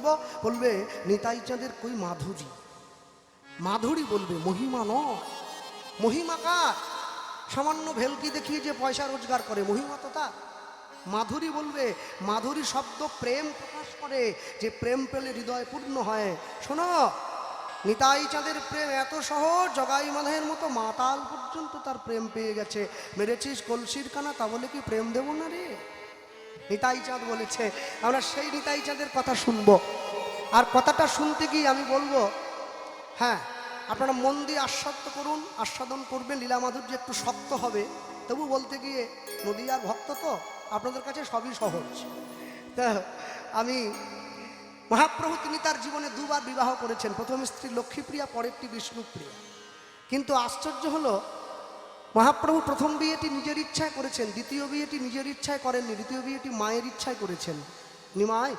বলবো, বলবে নিতাই চাঁদের কই মাধুরী। মাধুরী বলবে, মহিমা নয়। মহিমা কার? সামান্য ভেলকি দেখিয়ে যে পয়সা রোজগার করে, মহিমা তো তার। মাধুরী বলবে, মাধুরী শব্দ প্রেম প্রকাশ করে, যে প্রেম পেলে হৃদয় পূর্ণ হয়। শোনো, নিতাই চাঁদের প্রেম এত সহজ, জগাই মাধের মতো মাতাল পর্যন্ত তার প্রেম পেয়ে গেছে। মেরেছিস কলসির কানা, তা বলে কি প্রেম দেব না রে? নিতাই চাঁদ বলেছে। আমরা সেই নিতাই চাঁদের কথা শুনবো। আর কথাটা শুনতে গিয়ে আমি বলবো, হ্যাঁ আপনারা মন দিয়ে আস্বাদন করবেন। লীলা মাধুর্য একটু শক্ত হবে, তবু বলতে গিয়ে নদীয়ার ভক্ত তো, আপনাদের কাছে সবই সহজ। তা আমি, মহাপ্রভু তিনি তার জীবনে দুবার বিবাহ করেছেন। প্রথম স্ত্রী লক্ষ্মীপ্রিয়া, পরেরটি বিষ্ণুপ্রিয়া। কিন্তু আশ্চর্য হলো, মহাপ্রভু প্রথম বিয়েটি নিজের ইচ্ছায় করেছেন, দ্বিতীয় বিয়েটি নিজের ইচ্ছায় করেননি, দ্বিতীয় বিয়েটি মায়ের ইচ্ছায় করেছেন। নিমাই,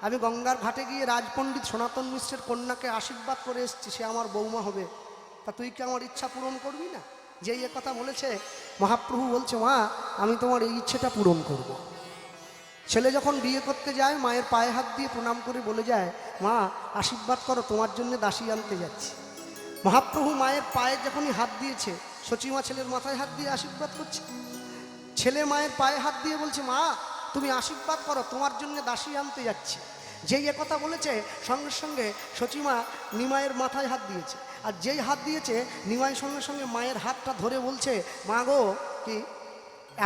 আমি গঙ্গার ঘাটে গিয়ে রাজপণ্ডিত সনাতন মিশ্রের কন্যাকে আশীর্বাদ করে এসেছি, সে আমার বৌমা হবে, তা তুই কি আমার ইচ্ছা পূরণ করবি না? যেই কথা বলেছে, মহাপ্রভু বলছে, মা আমি তোমার এই ইচ্ছেটা পূরণ করব। ছেলে যখন বিয়ে করতে যায়, মায়ের পায়ে হাত দিয়ে প্রণাম করে বলে যায়, মা আশীর্বাদ করো, তোমার জন্য দাসী আনতে যাচ্ছি। মহাপ্রভু মায়ের পায়ে যখনই হাত দিয়েছে, সচিমা ছেলের মাথায় হাত দিয়ে আশীর্বাদ করছে। ছেলে মায়ের পায়ে হাত দিয়ে বলছে, মা তুমি আশীর্বাদ করো, তোমার জন্য দাসী আনতে যাচ্ছি। যেই কথা বলেছে, সঙ্গে সঙ্গে সচিমা নিমাইয়ের মাথায় হাত দিয়েছে। আর যেই হাত দিয়েছে, নিমাই সঙ্গে সঙ্গে মায়ের হাতটা ধরে বলছে, মা গো, কি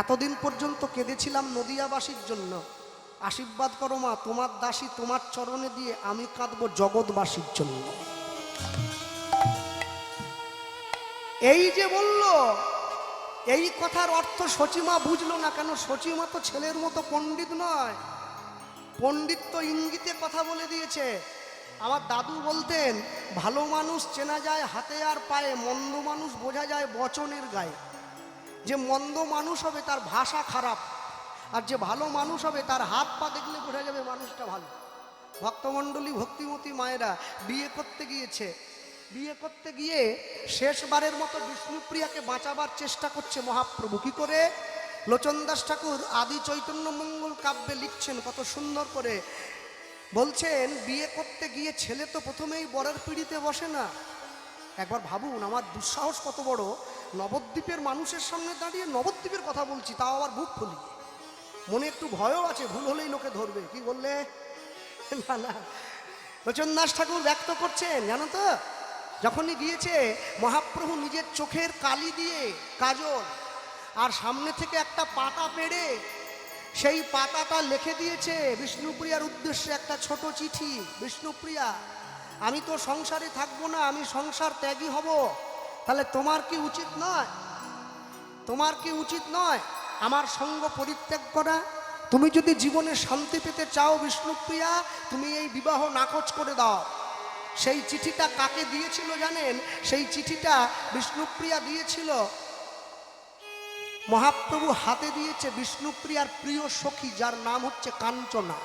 এতদিন পর্যন্ত কেঁদেছিলাম নদিয়াবাসীর জন্য, আশীর্বাদ করো মা, তোমার দাসী তোমার চরণে দিয়ে আমি কাঁদবো জগৎবাসীর জন্য। এই যে বলল, এই কথার অর্থ সচিমা বুঝলো না। কেন? সচিমা তো ছেলের মতো পণ্ডিত নয়, পণ্ডিত তো ইঙ্গিতে কথা বলে দিয়েছে। আমার দাদু বলতেন, ভালো মানুষ চেনা যায় হাতে আর পায়ে, মন্দ মানুষ বোঝা যায় বচনের গায়ে। যে মন্দ মানুষ হবে তার ভাষা খারাপ, আর যে ভালো মানুষ হবে তার হাত পা দেখলে বোঝা যাবে মানুষটা ভালো। ভক্তমণ্ডলী, ভক্তিমতী মায়েরা বিয়ে করতে গিয়েছে। বিয়ে করতে গিয়ে শেষবারের মতো বিষ্ণুপ্রিয়াকে বাঁচাবার চেষ্টা করছে মহাপ্রভু। কি করে? লোচনদাস ঠাকুর আদি চৈতন্য মঙ্গল কাব্যে লিখছেন কত সুন্দর করে। বলছেন, বিয়ে করতে গিয়ে ছেলে তো প্রথমেই বরের পিঁড়িতে বসে না। একবার ভাবুন, আমার দুঃসাহস কত বড়, নবদ্বীপের মানুষের সামনে দাঁড়িয়ে নবদ্বীপের কথা বলছি, তাও আবার বুক ফুলিয়ে। মনে একটু ভয়ও আছে, ভুল হলেই লোকে ধরবে। কি বললে? না না, লোচনদাস ঠাকুর ব্যক্ত করছেন, জানো তো, যখনই গিয়েছে মহাপ্রভু নিজের চোখের কালি দিয়ে কাজল, আর সামনে থেকে একটা পাতা পেড়ে সেই পাতাটা লিখে দিয়েছে বিষ্ণুপ্রিয়ার উদ্দেশ্যে একটা ছোট চিঠি। বিষ্ণুপ্রিয়া, আমি তো সংসারে থাকবো না, আমি সংসার ত্যাগী হব, তাহলে তোমার কি উচিত নয়? তোমার কি উচিত নয় আমার সঙ্গ পরিত্যাগ করা? তুমি যদি জীবনে শান্তি পেতে চাও বিষ্ণুপ্রিয়া, তুমি এই বিবাহ নাকচ করে দাও। সেই চিঠিটা কাকে দিয়েছিল জানেন? সেই চিঠিটা বিষ্ণুপ্রিয়া দিয়েছিল, মহাপ্রভু হাতে দিয়েছে বিষ্ণুপ্রিয়ার প্রিয় সখী, যার নাম হচ্ছে কাঞ্চনা।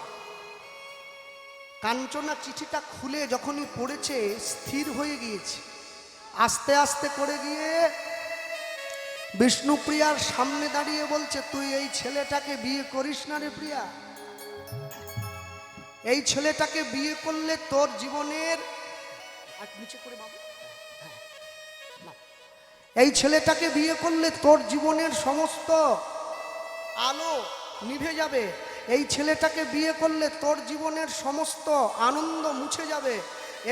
কাঞ্চনা চিঠিটা খুলে যখনই পড়েছে, স্থির হয়ে গিয়েছে। আস্তে আস্তে করে গিয়ে বিষ্ণুপ্রিয়ার সামনে দাঁড়িয়ে বলছে, তুই এই ছেলেটাকে বিয়ে করিস না রে প্রিয়া। এই ছেলেটাকে বিয়ে করলে তোর জীবনের, নিচে করে বাবু, এই ছেলেটাকে বিয়ে করলে তোর জীবনের সমস্ত আলো নিভে যাবে। এই ছেলেটাকে বিয়ে করলে তোর জীবনের সমস্ত আনন্দ মুছে যাবে।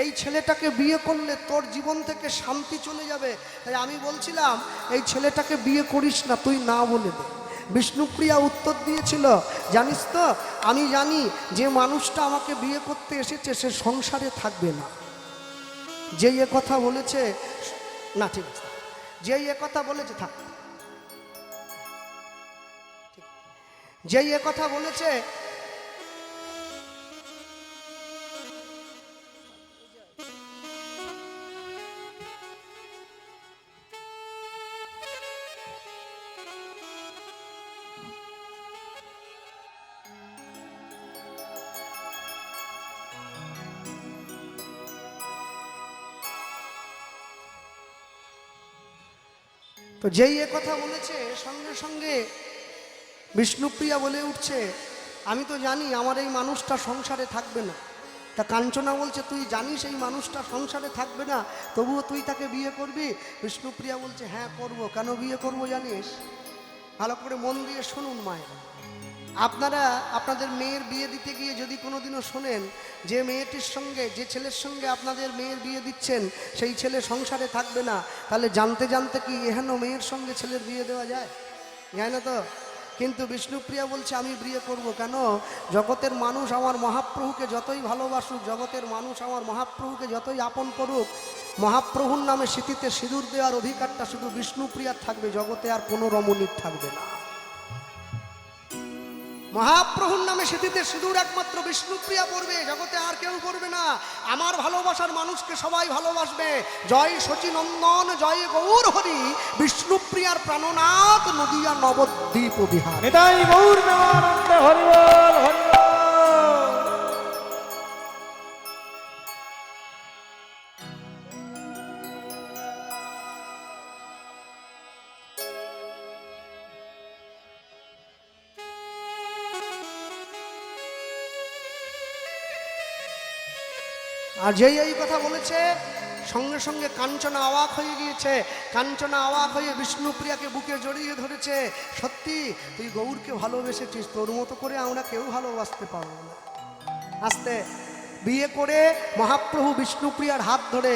এই ছেলেটাকে বিয়ে করলে তোর জীবন থেকে শান্তি চলে যাবে। তাই আমি বলছিলাম, এই ছেলেটাকে বিয়ে করিস না, তুই না বলে দে। বিষ্ণুপ্রিয়া উত্তর দিয়েছিল, জানিস তো, আমি জানি যে মানুষটা আমাকে বিয়ে করতে এসেছে সে সংসারে থাকবে না। যেই এ কথা বলেছে, না ঠিক আছে, যেই এ কথা বলেছে থাক, যেই এ কথা বলেছে, তো যেই এ কথা বলেছে, সঙ্গে সঙ্গে বিষ্ণুপ্রিয়া বলে উঠছে, আমি তো জানি আমার এই মানুষটা সংসারে থাকবে না। তা কাঞ্চনা বলছে তুই জানিস এই মানুষটা সংসারে থাকবে না, তবুও তুই তাকে বিয়ে করবি? বিষ্ণুপ্রিয়া বলছে হ্যাঁ করব। কেন বিয়ে করব জানিস? ভালো করে মন দিয়ে শুনুন মায়েরা। আপনারা আপনাদের মেয়ের বিয়ে দিতে গিয়ে যদি কোনোদিনও শোনেন যে মেয়েটির সঙ্গে, যে ছেলের সঙ্গে আপনাদের মেয়ের বিয়ে দিচ্ছেন সেই ছেলে সংসারে থাকবে না, তাহলে জানতে জানতে কি এহেন মেয়ের সঙ্গে ছেলের বিয়ে দেওয়া যায়? যায় না তো। কিন্তু বিষ্ণুপ্রিয়া বলছে আমি বিয়ে করব। কেন? জগতের মানুষ আমার মহাপ্রভুকে যতই ভালোবাসুক, জগতের মানুষ আমার মহাপ্রভুকে যতই আপন করুক, মহাপ্রভুর নামে স্মৃতিতে সিঁদুর দেওয়ার অধিকারটা শুধু বিষ্ণুপ্রিয়ার থাকবে, জগতে আর কোনো রমণীর থাকবে না। মহাপ্রভুর নামে স্মৃতিতে সিঁদুর একমাত্র বিষ্ণুপ্রিয়া পড়বে, জগতে আর কেউ পড়বে না। আমার ভালোবাসার মানুষকে সবাই ভালোবাসবে। জয় শচীনন্দন, জয় গৌর হরি, বিষ্ণুপ্রিয়ার প্রাণনাথ নদিয়া নবদ্বীপ বিহার। নিতাই গৌর প্রেমানন্দে হরি বল হরি বল। আর যেই এই কথা বলেছে সঙ্গে সঙ্গে কাঞ্চনা অবাক হয়ে গিয়েছে। কাঞ্চনা অবাক হয়ে বিষ্ণুপ্রিয়াকে বুকে জড়িয়ে ধরেছে। সত্যি তুই গৌরকে ভালোবেসেছিস, তোর মতো করে আমরা কেউ ভালোবাসতে পারবো না। আস্তে বিয়ে করে মহাপ্রভু বিষ্ণুপ্রিয়ার হাত ধরে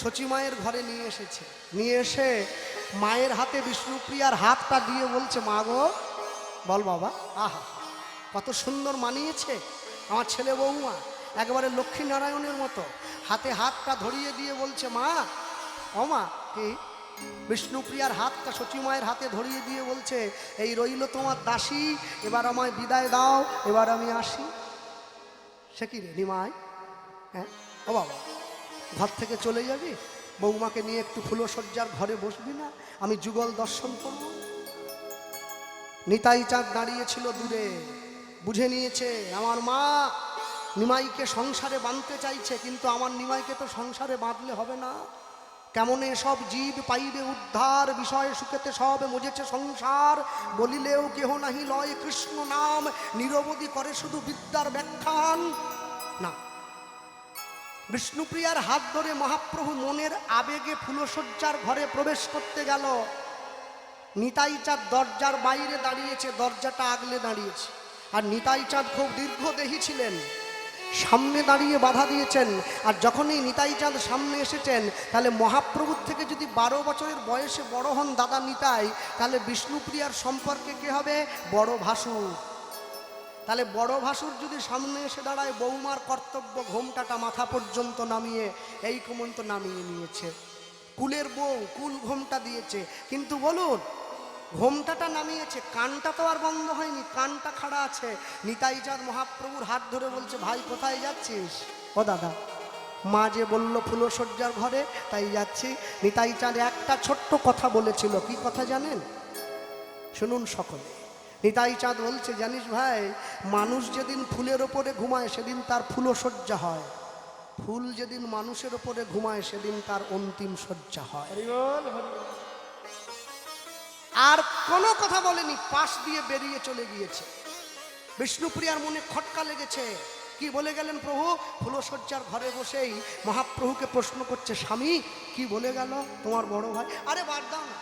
শচী মায়ের ঘরে নিয়ে এসেছে। নিয়ে এসে মায়ের হাতে বিষ্ণুপ্রিয়ার হাতটা দিয়ে বলছে মা গো, বল বাবা, আহা কত সুন্দর মানিয়েছে আমার ছেলে বৌমা, একেবারে লক্ষ্মী নারায়ণের মতো। হাতে হাতটা ধরিয়ে দিয়ে বলছে মা, ও মা। কি? বিষ্ণুপ্রিয়ার হাতটা শচী মায়ের হাতে ধরিয়ে দিয়ে বলছে এই রইল তোমার দাসী, এবার আমায় বিদায় দাও, এবার আমি আসি। সে কি রে নিমাই, হ্যাঁ ও বাবা, ঘর থেকে চলে যাবি? বৌমাকে নিয়ে একটু ফুলশয্যার ঘরে বসবি না? আমি যুগল দর্শন করব। নিতাই চাঁদ দাঁড়িয়েছিল দূরে, বুঝে নিয়েছে আমার মা নিমাইকে সংসারে বাঁধতে চাইছে, কিন্তু আমার নিমাইকে তো সংসারে বাঁধলে হবে না। কেমনে সব জীব পাইবে উদ্ধার, বিষয়ে সুখেতে সব মজেছে সংসার, বলিলেও কেহ নাহি লয় কৃষ্ণ নাম, নিরবধি করে শুধু বিদ্যার ব্যাখ্যান। না, বিষ্ণুপ্রিয়ার হাত ধরে মহাপ্রভু মনের আবেগে ফুলশয্যার ঘরে প্রবেশ করতে গেল। নিতাই চাঁদ দরজার বাইরে দাঁড়িয়েছে, দরজাটা আগলে দাঁড়িয়েছে। আর নিতাই চাঁদ খুব দীর্ঘদেহী ছিলেন, সামনে দাঁড়িয়ে বাধা দিয়েছেন। আর যখনই নিতাই চাঁদ সামনে এসেছেন, তাহলে মহাপ্রভুর থেকে যদি 12 বছরের বয়সে বড় হন দাদা নিতাই, তাহলে বিষ্ণুপ্রিয়ার সম্পর্কে কে হবে? বড় ভাসুর। তাহলে বড় ভাসুর যদি সামনে এসে দাঁড়ায়, বৌমার কর্তব্য ঘোমটাটা মাথা পর্যন্ত নামিয়ে, এই কমন্ত নামিয়ে নিয়েছে। কুলের বউ কুল ঘোমটা দিয়েছে, কিন্তু বলুন ঘোমটাটা নামিয়েছে, কানটা তো আর বন্ধ হয়নি, কানটা খাড়া আছে। নিতাই চাঁদ মহাপ্রভুর হাত ধরে বলছে ভাই কোথায় যাচ্ছিস? ও দাদা, মা যে বলল ফুলশয্যার ঘরে, তাই যাচ্ছি। নিতাই চাঁদ একটা ছোট্ট কথা বলেছিল, কি কথা জানেন? শুনুন সকলে। নিতাই চাঁদ বলছে জানিস ভাই, মানুষ যেদিন ফুলের ওপরে ঘুমায় সেদিন তার ফুলশয্যা হয়, ফুল যেদিন মানুষের ওপরে ঘুমায় সেদিন তার অন্তিম শয্যা হয়। হরি বল হরি বল। আর কোনো কথা বলেনি, পাশ দিয়ে বেরিয়ে চলে গিয়েছে। বিষ্ণুপ্রিয়ার মনে খটকা লেগেছে। কি বলে গেলেন প্রভু? ফুলশয্যার ঘরে বসেই মহাপ্রভুকে প্রশ্ন করছে, স্বামী কি বলে গেল তোমার বড় ভাই? আরে বাদ দাও না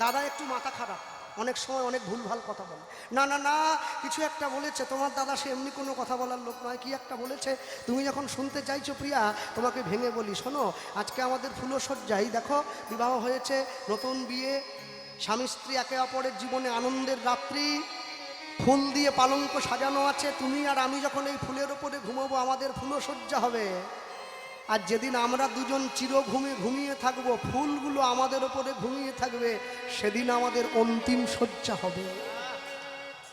দাদা, একটু মাথা খারাপ, অনেক সময় অনেক ভুলভাল কথা বলে। না না না, কিছু একটা বলেছে তোমার দাদা, সে এমনি কোনো কথা বলার লোক নয়। কি একটা বলেছে, তুমি যখন শুনতে চাইছো প্রিয়া, তোমাকে ভেঙে বলি শোনো। আজকে আমাদের ফুলশয্যায় দেখো বিবাহ হয়েছে, নতুন বিয়ে, স্বামী স্ত্রী একে অপরের জীবনে আনন্দের রাত্রি, ফুল দিয়ে পালঙ্ক সাজানো আছে। তুমি আর আমি যখন এই ফুলের ওপরে ঘুমাবো, আমাদের ফুলশয্যা হবে। আর যেদিন আমরা দুজন চিরঘুমে ঘুমিয়ে থাকবো, ফুলগুলো আমাদের ওপরে ঘুমিয়ে থাকবে, সেদিন আমাদের অন্তিম শয্যা হবে।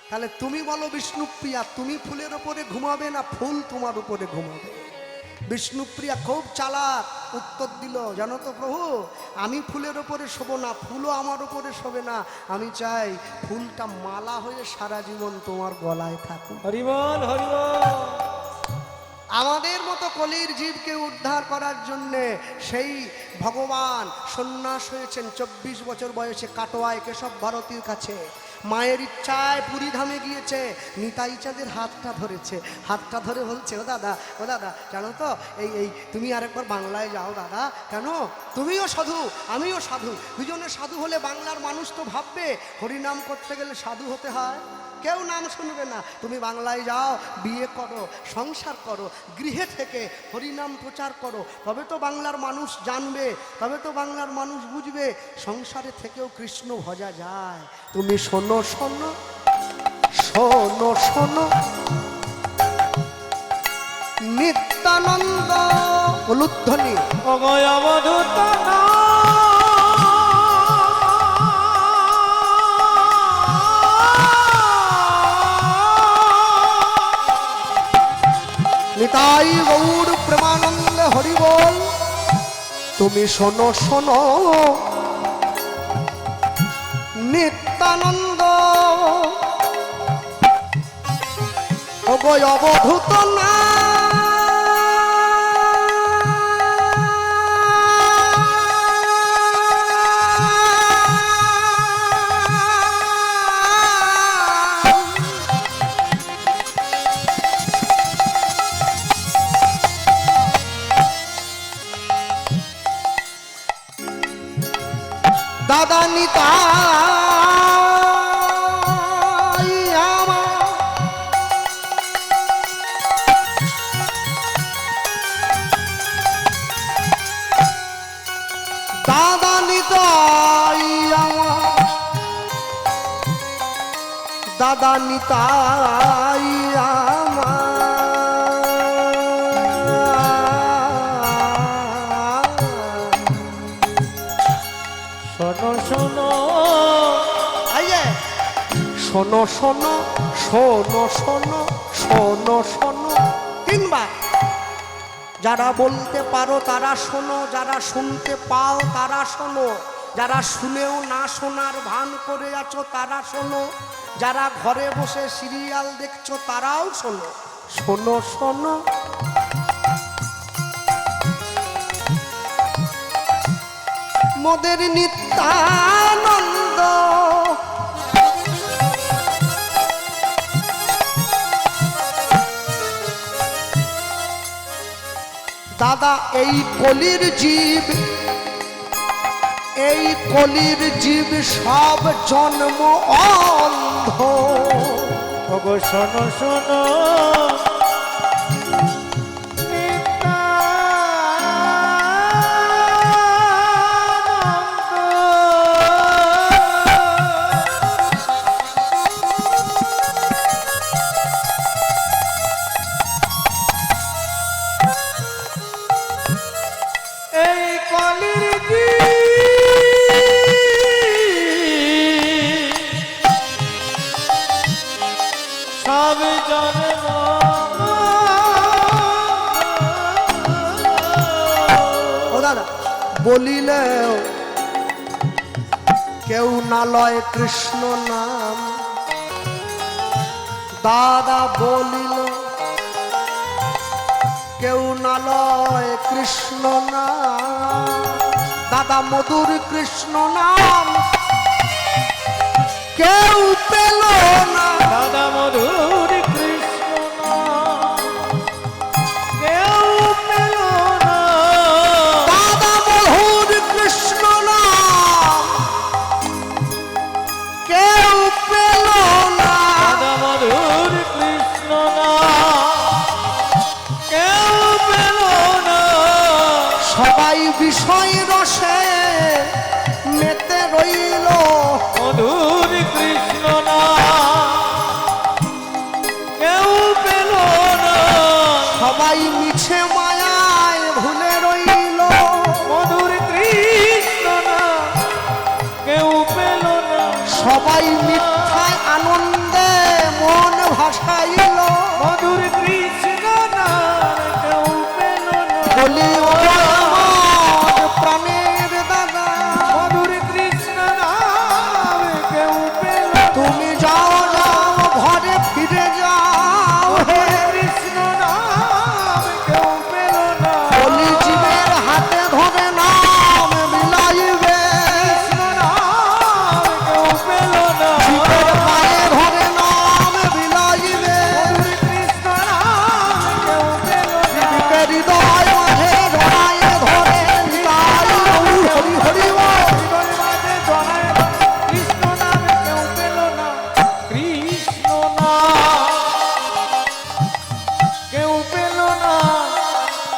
তাহলে তুমি বলো বিষ্ণুপ্রিয়া, তুমি ফুলের ওপরে ঘুমাবে না ফুল তোমার উপরে ঘুমাবে? বিষ্ণুপ্রিয়া খুব চালাক, উত্তর দিল জানো তো প্রভু, আমি ফুলের ওপরে শোবো না, ফুলও আমার উপরে শোবে না। আমি চাই ফুলটা মালা হয়ে সারা জীবন তোমার গলায় থাকুক। হরি বল হরি বল। আমাদের মতো কলির জীবকে উদ্ধার করার জন্যে সেই ভগবান সন্ন্যাস হয়েছেন 24 বছর বয়সে কাটোয়ায় কেশব ভারতীর কাছে। মায়ের ইচ্ছায় পুরীধামে গিয়েছে, নিতাই চাঁদের হাতটা ধরেছে, হাতটা ধরে বলছে, ও দাদা জানো তো এই তুমি আরেকবার বাংলায় যাও দাদা। কেন? তুমিও সাধু আমিও সাধু, দুজনে সাধু হলে বাংলার মানুষ তো ভাববে হরিনাম করতে গেলে সাধু হতে হয়, কেউ নাম শুনবে না। তুমি বাংলায় যাও, বিয়ে করো, সংসার করো, গৃহে থেকে হরিনাম প্রচার করো, তবে তো বাংলার মানুষ জানবে, তবে তো বাংলার মানুষ বুঝবে সংসারে থেকেও কৃষ্ণ ভজা যায়। তুমি শোনো শোনো শোনো শোনো নিত্যানন্দ উলুধ্বনি অগয় অবধূত নিতাই গৌর প্রেমানন্দ হরি বল। তুমি শোনো শোনো নিত্যানন্দ অবয় অবধূত না দাদা নিতাই আমার দাদা নিতাই আমার দাদা নিতাই শোনো শোনো আইয়ে শোনো শোনো শোনো শোনো শোনো শোনো তিনবার। যারা বলতে পারো তারা শোনো, যারা শুনতে পাও তারা শোনো, যারা শুনেও না শোনার ভান করে আছো তারা শোনো, যারা ঘরে বসে সিরিয়াল দেখছো তারাও শোনো। শোনো শোনো মোদের নিত্যানন্দ দাদা এই কলির জীব, এই কলির জীব সব জন্ম অন্ধ। ওগো শোনো শোনো বলিলেও কেউ না লয় কৃষ্ণ নাম। দাদা বলিল কেউ না লয় কৃষ্ণ নাম। দাদা মধুর কৃষ্ণ নাম কেউ পেল না। দাদা মধুর কৃষ্ণ নাম কেউ পেল না। দাদা মধুর কৃষ্ণ নাম কেউ পেল না। দাদা মধুর কৃষ্ণ নাম কেউ পেল না। সবাই বিষয় রসে মেতে রইল। মধুর কৃষ্ণ নাম কেউ পেল না। সবাই মিছে মায়ায় ভুলে রইল। মধুর কৃষ্ণ নাম কেউ পেল না। সবাই মিথ্যায় আনন্দে মন ভাসাইল। মধুর কৃষ্ণ নাম কেউ পেল না। বলি ও আমার প্রাণের দাদা, মধুর কৃষ্ণ নাম কেউ পেল না। তুমি যাও যাও ঘরে ফিরে যাও হে। কৃষ্ণ নাম কেউ পেল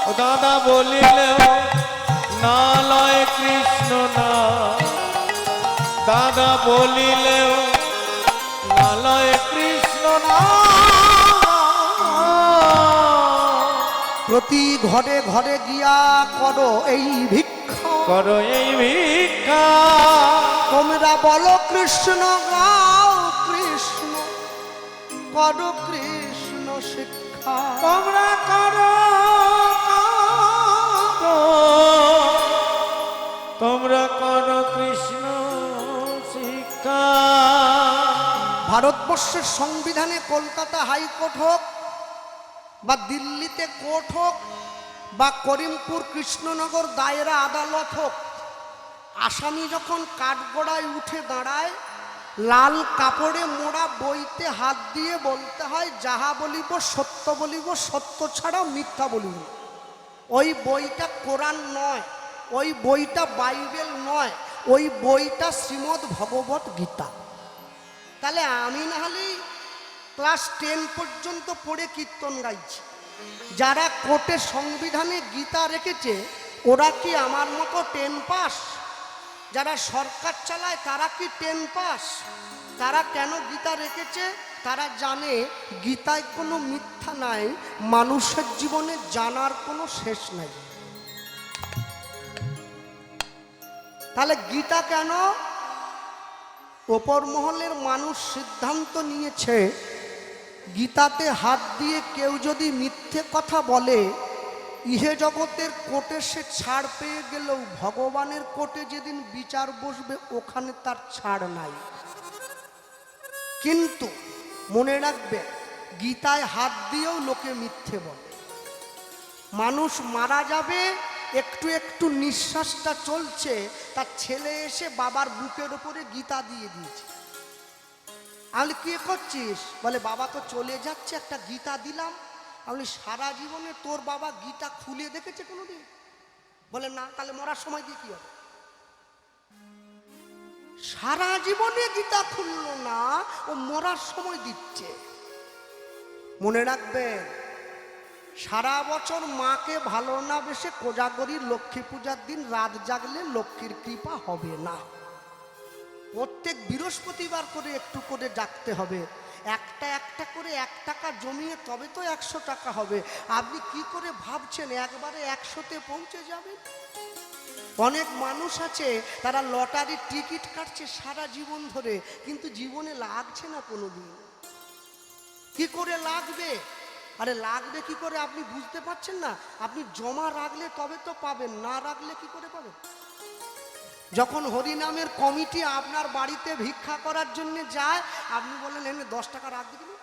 ও দাদা বলিলেও না লয় কৃষ্ণ না, দাদা বলিলেও না লয় কৃষ্ণ না। প্রতি ঘরে ঘরে গিয়া করো এই ভিক্ষা, করো এই ভিক্ষা। তোমরা বলো কৃষ্ণ গাও কৃষ্ণ, করো কৃষ্ণ শিক্ষা। তোমরা করো করো, তোমরা করো কৃষ্ণ শিক্ষা। ভারতবর্ষের সংবিধানে কলকাতা হাইকোর্ট হোক বা দিল্লিতে কোর্ট হোক বা করিমপুর কৃষ্ণনগর দায়রা আদালত হোক, আসামি যখন কাঠগড়ায় উঠে দাঁড়ায়, লাল কাপড়ে মোড়া বইতে হাত দিয়ে বলতে হয় যাহা বলিব সত্য বলিব, সত্য ছাড়া মিথ্যা বলিব। ওই বইটা কোরআন নয়, ওই বইটা বাইবেল নয়, ওই বইটা শ্রীমদ্ ভগবত গীতা। তাহলে আমি না হলেই ক্লাস 10 পর্যন্ত পড়ে কীর্তন গাইছি, যারা কোর্টে সংবিধানে গীতা রেখেছে ওরা কি আমার মতো 10 পাস? যারা সরকার চালায় তারা কি 10 পাস? তারা কেন গীতা রেখেছে? তারা জানে গীতায় কোনো মিথ্যা নাই, মানুষের জীবনে জানার কোনো শেষ নাই। তাহলে গীতা কেন? ওপর মহলের মানুষ সিদ্ধান্ত নিয়েছে গীতাতে হাত দিয়ে কেউ যদি মিথ্যে কথা বলে, ইহে জগতের কোর্টে সে ছাড় পেয়ে গেলেও ভগবানের কোর্টে যেদিন বিচার বসবে ওখানে তার ছাড় নাই। কিন্তু মনে রাখবে, গীতায় হাত দিয়েও লোকে মিথ্যে বলে। মানুষ মারা যাবে, একটু একটু নিঃশ্বাসটা চলছে, তার ছেলে এসে বাবার বুকের উপরে গীতা দিয়ে দিয়েছে। আমি কি করছিস? বলে বাবা তো চলে যাচ্ছে, একটা গীতা দিলাম। আমি সারা জীবনে তোর বাবা গীতা খুলে দেখেছে কোনোদিন? বলে না। তাহলে মরার সময় দিয়ে কি হবে? সারা জীবনে গীতা খুললো না, ও মরার সময় দিচ্ছে। মনে রাখবেন, সারা বছর মাকে ভালো না বেশে কোজাগরীর লক্ষ্মী পূজার দিন রাত জাগলে লক্ষ্মীর কৃপা হবে না। প্রত্যেক বৃহস্পতিবার করে একটু করে জাগতে হবে। একটা একটা করে 1 টাকা জমিয়ে তবে তো 100 টাকা হবে। আপনি কি করে ভাবছেন একবারে 100-তে পৌঁছে যাবেন? অনেক মানুষ আছে তারা লটারির টিকিট কাটছে সারা জীবন ধরে, কিন্তু জীবনে লাগছে না কোনোদিন। কি করে লাগবে? আরে লাগবে কি করে আপনি বুঝতে পারছেন না? আপনি জমা রাখলে তবে তো পাবেন, না রাখলে কি করে পাবেন? যখন হরিনামের কমিটি আপনার বাড়িতে ভিক্ষা করার জন্য যায়, আপনি বলেন এনে 10 টাকা রাখ দিবি।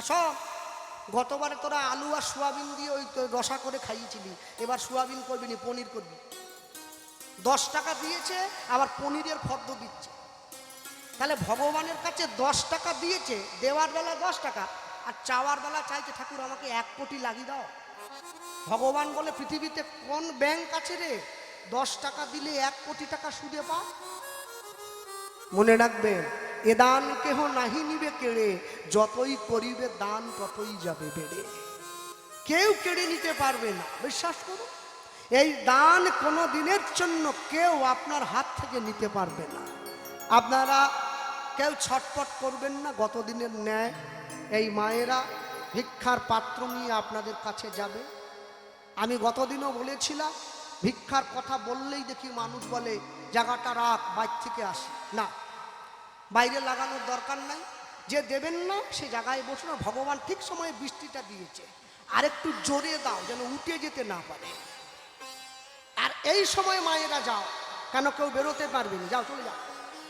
আসো, গতবারে তোরা আলু আর সোয়াবিন দিয়ে ওই রসা করে খাইয়েছিলি, এবার সোয়াবিন করবি না, পনির করবি। 10 টাকা দিয়েছে, আবার পনিরের ফর্দ দিচ্ছে। তাহলে ভগবানের কাছে 10 টাকা দিয়েছে, দেওয়ার বেলা 10 টাকা, আর চাওয়ার বেলা চাইছে ঠাকুর আমাকে 1 কোটি লাগিয়ে দাও। ভগবান বলে পৃথিবীতে কোন ব্যাংক আছে রে 10 টাকা দিলে 1 কোটি টাকা সুদে পা? মনে রাখবেন, এ দান কেহ নাহি নিবে কেড়ে, যতই করিবে দান ততই যাবে বেড়ে। কেউ কেড়ে নিতে পারবে না, বিশ্বাস করুন। এই দান কোনো দিনের জন্য কেউ আপনার হাত থেকে নিতে পারবে না। আপনারা কেউ ছটপট করবেন না। গত দিনের ন্যায় এই মায়েরা ভিক্ষার পাত্র নিয়ে আপনাদের কাছে যাবে। আমি গতদিনও বলেছিলাম, ভিক্ষার কথা বললেই দেখি মানুষ বলে জায়গাটা রাখ, বাইরে থেকে আসি। না, বাইরে লাগানোর দরকার নাই। যে দেবেন না সে জায়গায় বসে না। ভগবান ঠিক সময়ে বৃষ্টিটা দিয়েছে, আর একটু জোরে দাও যেন উঠে যেতে না পারে। আর এই সময় মায়েরা যাও, কেন কেউ বেরোতে পারবে না, যাও চলে যাও,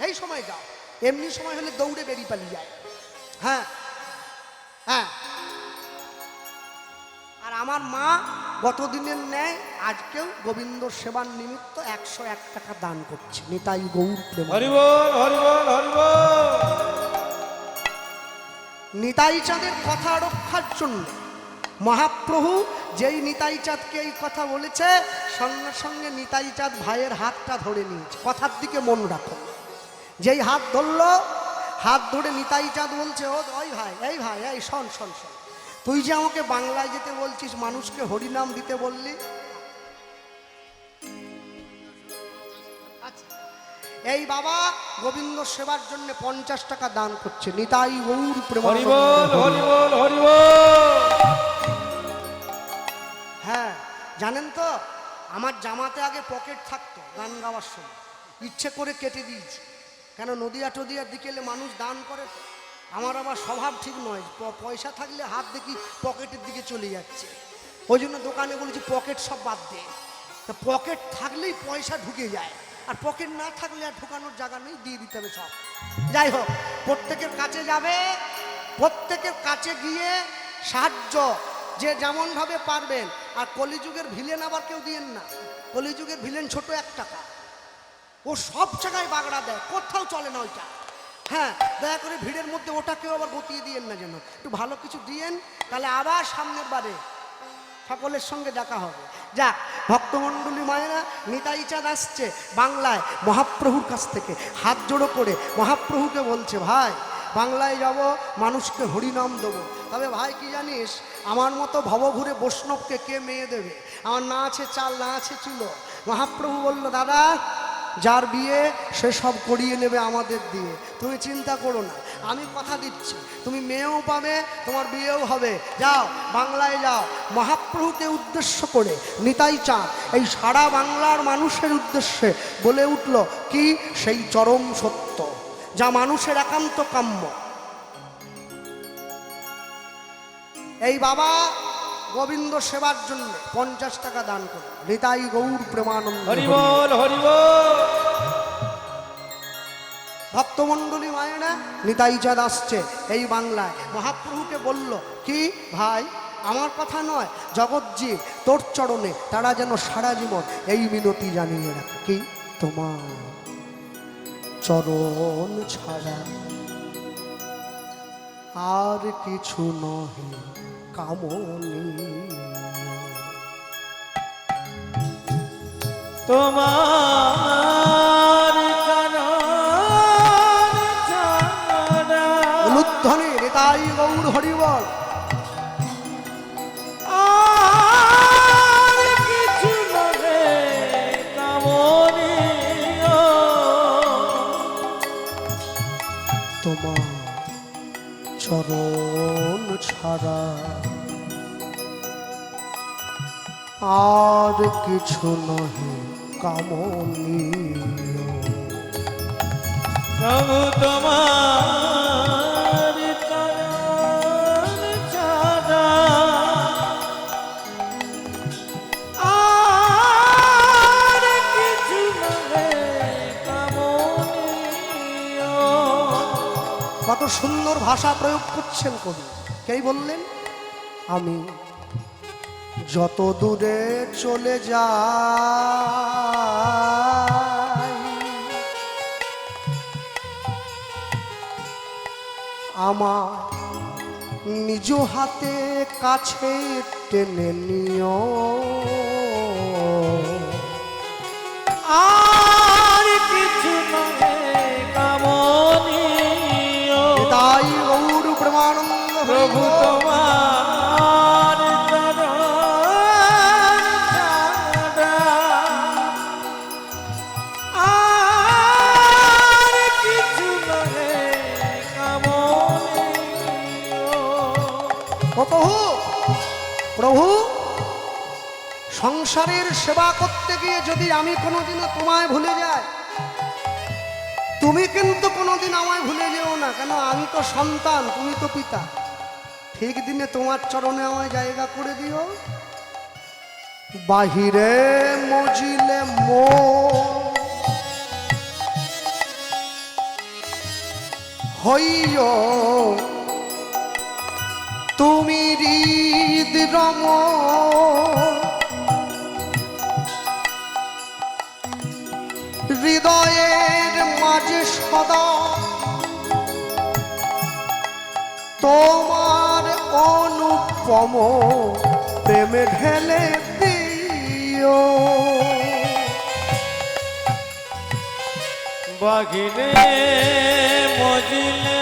এই সময় যাও। এমনি সময় হলে দৌড়ে বেরিয়ে পালিয়ে যায়। হ্যাঁ হ্যাঁ। আর আমার মা গতদিনের ন্যায় আজকেও গোবিন্দ সেবার নিমিত্ত 101 টাকা দান করছে। নিতাই গৌর প্রেম। হরি বল হরি বল হরি বল। নিতাই চাঁদের কথা রক্ষার জন্য মহাপ্রভু যেই নিতাই চাঁদকে এই কথা বলেছে, সঙ্গে সঙ্গে নিতাই চাঁদ ভাইয়ের হাতটা ধরে নিয়েছে। কথার দিকে মন রাখো। যেই হাত ধরলো, হাত ধরে নিতাই চাঁদ বলছে, ও ওই ভাই, এই ভাই, এই শোন শোন শোন, তুই যে আমাকে বাংলায় যেতে বলছিস, মানুষকে হরিনাম দিতে বললি, এই বাবা গোবিন্দ সেবার জন্য 50 টাকা দান করছে। নিতাই গৌর হরি বল, প্রেমানন্দে হরি বল, হরি বল। হ্যাঁ, জানেন তো আমার জামাতে আগে পকেট থাকতো, গান গাওয়ার সময় ইচ্ছে করে কেটে দিয়েছি। কেন, নদিয়া টদিয়ার দিকে এলে মানুষ দান করে তো, আমার আবার স্বভাব ঠিক নয়, পয়সা থাকলে হাত দেখি পকেটের দিকে চলে যাচ্ছে, ওই জন্য দোকানে বলেছি পকেট সব বাদ দে। তা পকেট থাকলেই পয়সা ঢুকে যায়, আর পকেট না থাকলে আর ঢোকানোর জায়গা নেই, দিয়ে দিতে হবে সব। যাই হোক, প্রত্যেকের কাছে যাবে, প্রত্যেকের কাছে গিয়ে সাহায্য যে যেমনভাবে পারবেন। আর কলিযুগের ভিলেন আবার কেউ দিয়েন না, কলিযুগের ভিলেন ছোট 1 টাকা, ও সব জায়গায় বাগড়া দেয়, কোথাও চলে না ওইটা। হ্যাঁ, দয়া করে ভিড়ের মধ্যে ওটাকেও আবার গতিয়ে দিয়েন না, যেন একটু ভালো কিছু দিয়েন, তাহলে আবার সামনের বারে সকলের সঙ্গে দেখা হবে। যাক, ভক্তমণ্ডলী মায়েরা, নিতাই চাঁদ আসছে বাংলায় মহাপ্রভুর কাছ থেকে, হাত জোড়ো করে মহাপ্রভুকে বলছে, ভাই বাংলায় যাব, মানুষকে হরিনাম দেবো, তবে ভাই কি জানিস, আমার মতো ভবঘুরে বৈষ্ণবকে কে মেয়ে দেবে, আমার না আছে চাল, না আছে চুলো। মহাপ্রভু বলল, দাদা যার বিয়ে সে সব করিয়ে নেবে আমাদের দিয়ে, তুমি চিন্তা করো না, আমি কথা দিচ্ছি, তুমি মেয়েও পাবে, তোমার বিয়েও হবে, যাও বাংলায় যাও। মহাপ্রভুকে উদ্দেশ্য করে নিতাই চাঁদ এই সারা বাংলার মানুষের উদ্দেশ্যে বলে উঠল কি, সেই চরম সত্য যা মানুষের একান্ত কাম্য। এই বাবা গোবিন্দ সেবার জন্য 50 টাকা দান করে, নিতাই গৌর প্রেমানন্দ। হরি বল, হরি বল। ভক্তমণ্ডলী মায়েরা, নিতাই চাঁদ আসছে এই বাংলায়, মহাপ্রভুকে বলল কি, ভাই আমার কথা নয়, জগৎজীব তোর চরণে তারা যেন সারা জীবন এই মিনতি জানিয়ে রাখে, কি, তোমার চরণ ছাড়া আর কিছু নহে কামনি, তোমার চরণ ছাড়া উলুধ্বনি নিতাই গৌর হরি বল। আর কিছু নহে কামনি, তোমার চরণ ছাড়া আর কিছু নহে কামনি, প্রভু তোমার চরণ ছাড়া আর কিছু নহে কামনি। কত সুন্দর ভাষা প্রয়োগ করছেন কবি। কে বললেন, আমি যত দূরে চলে যাই, আমার নিজ হাতে কাছে টেনে নিও, আর কিছু নহে কামনি। তাই গৌর প্রেমানন্দ প্রভু তোমার চরণ ছাড়া আর কিছু নহে কামনি। ও প্রভু, প্রভু সংসারের সেবা করতে গিয়ে যদি আমি কোনোদিনও তোমায় ভুলে যাই, তুমি কিন্তু কোনোদিন আমায় ভুলে যেও না, কেন আমি তো সন্তান, তুমি তো পিতা, ঠিক দিনে তোমার চরণে আমায় জায়গা করে দিও। বাহিরে মজিলে হইও তুমি হৃদ রম, হৃদয়ের মাঝে সদা তোমার অনুপম প্রেমে ঢেলে দিও। বাঘিনে মজিলে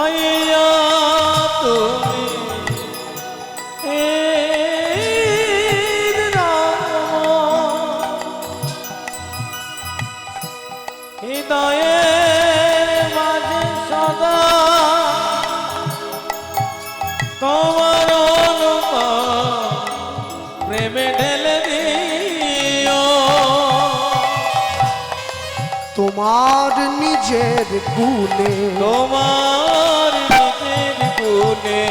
আইয়া তুমি হৃদয়ের মাঝে সদা তোমার অনুপম প্রেমে ঢেলে দিও। তোমার নিজের গুণে, তোমার নিজের গুণে,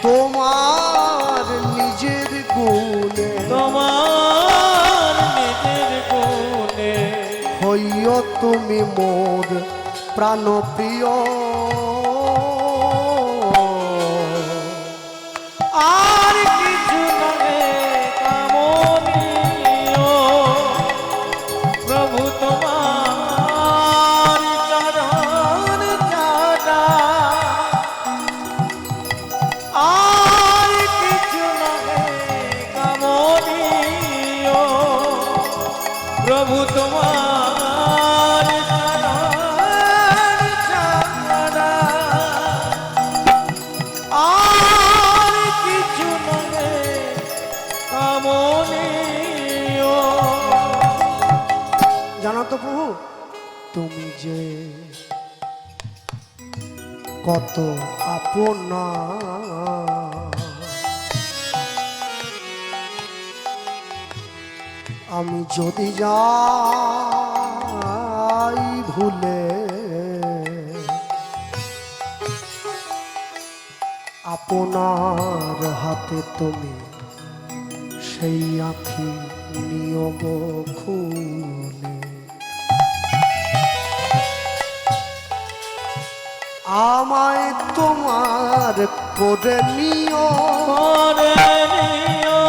তোমার নিজের গুণে, তোমার নিজের গুণে হইও তুমি মোর প্রাণপ্রিয়। আর কিছু নহে কামনীয় প্রভু তোমার চরণ ছাড়া। আর কিছু নহে কামনীয় প্রভু তোমার চরণ ছাড়া। আর কিছু নহে কামনীয়। জানো তো প্রভু, তুমি যে কত আপনা, আমি যদি যাই ভুলে, আপনার হাতে তুমি সেই আঁখি নিয়োগ খুলে। আমায় তোমার করে নিও, করে নিও,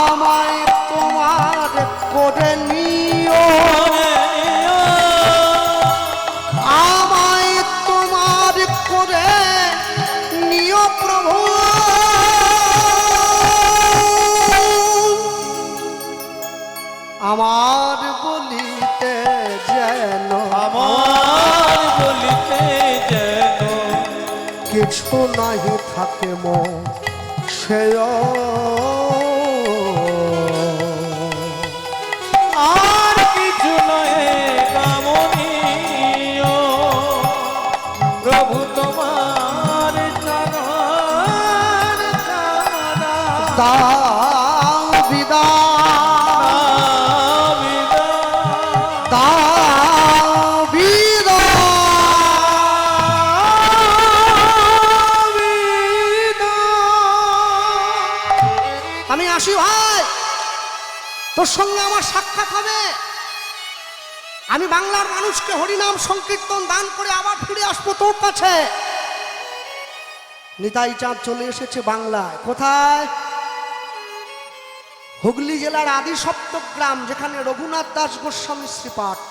আমায় তোমার করে নিও, করে নিও, আমায় তোমার করে নিও প্রভু। আমার বলিতে যেন, আমার বলিতে যেন কিছু নাহি থাকে মো সেয়। আর কিছু নহে কামনীয় প্রভু তোমার চরণ ছাড়া। দাও বিদায়, দাও বিদায়। আমি আসি ভাই, তোর সঙ্গে আমার সাক্ষাৎ হবে। আমি বাংলার মানুষকে হরিনাম সংকীর্তন দান করে আবার ফিরে আসবো তোর কাছে। নিতাই চাঁদ চলে এসেছে বাংলায়। কোথায়? হুগলি জেলার আদি সপ্তগ্রাম, যেখানে রঘুনাথ দাস গোস্বামী শ্রীপাঠ।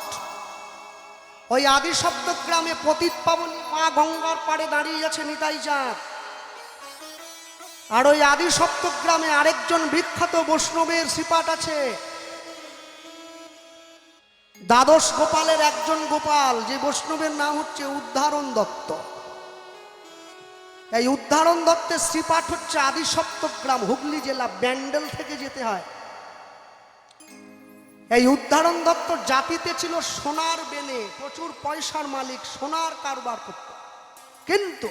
ওই আদি সপ্তগ্রামে পতিত পাবনী মা গঙ্গার পাড়ে দাঁড়িয়ে আছে নিতাই চাঁদ। আর ওই আদি সপ্তগ্রামে আরেকজন বিখ্যাত বৈষ্ণবের শ্রীপাঠ আছে, দ্বাদশ গোপালের একজন গোপাল, যে বৈষ্ণবের নাম হচ্ছে উদ্ধারণ দত্ত। এই উদ্ধারণ দত্তের শ্রীপাঠ হচ্ছে আদি সপ্তগ্রাম, হুগলি জেলা, ব্যান্ডেল থেকে যেতে হয়। এই উদ্ধারণ দত্ত জাতিতে ছিল সোনার বেনে, প্রচুর পয়সার মালিক, সোনার কারবার করত। কিন্তু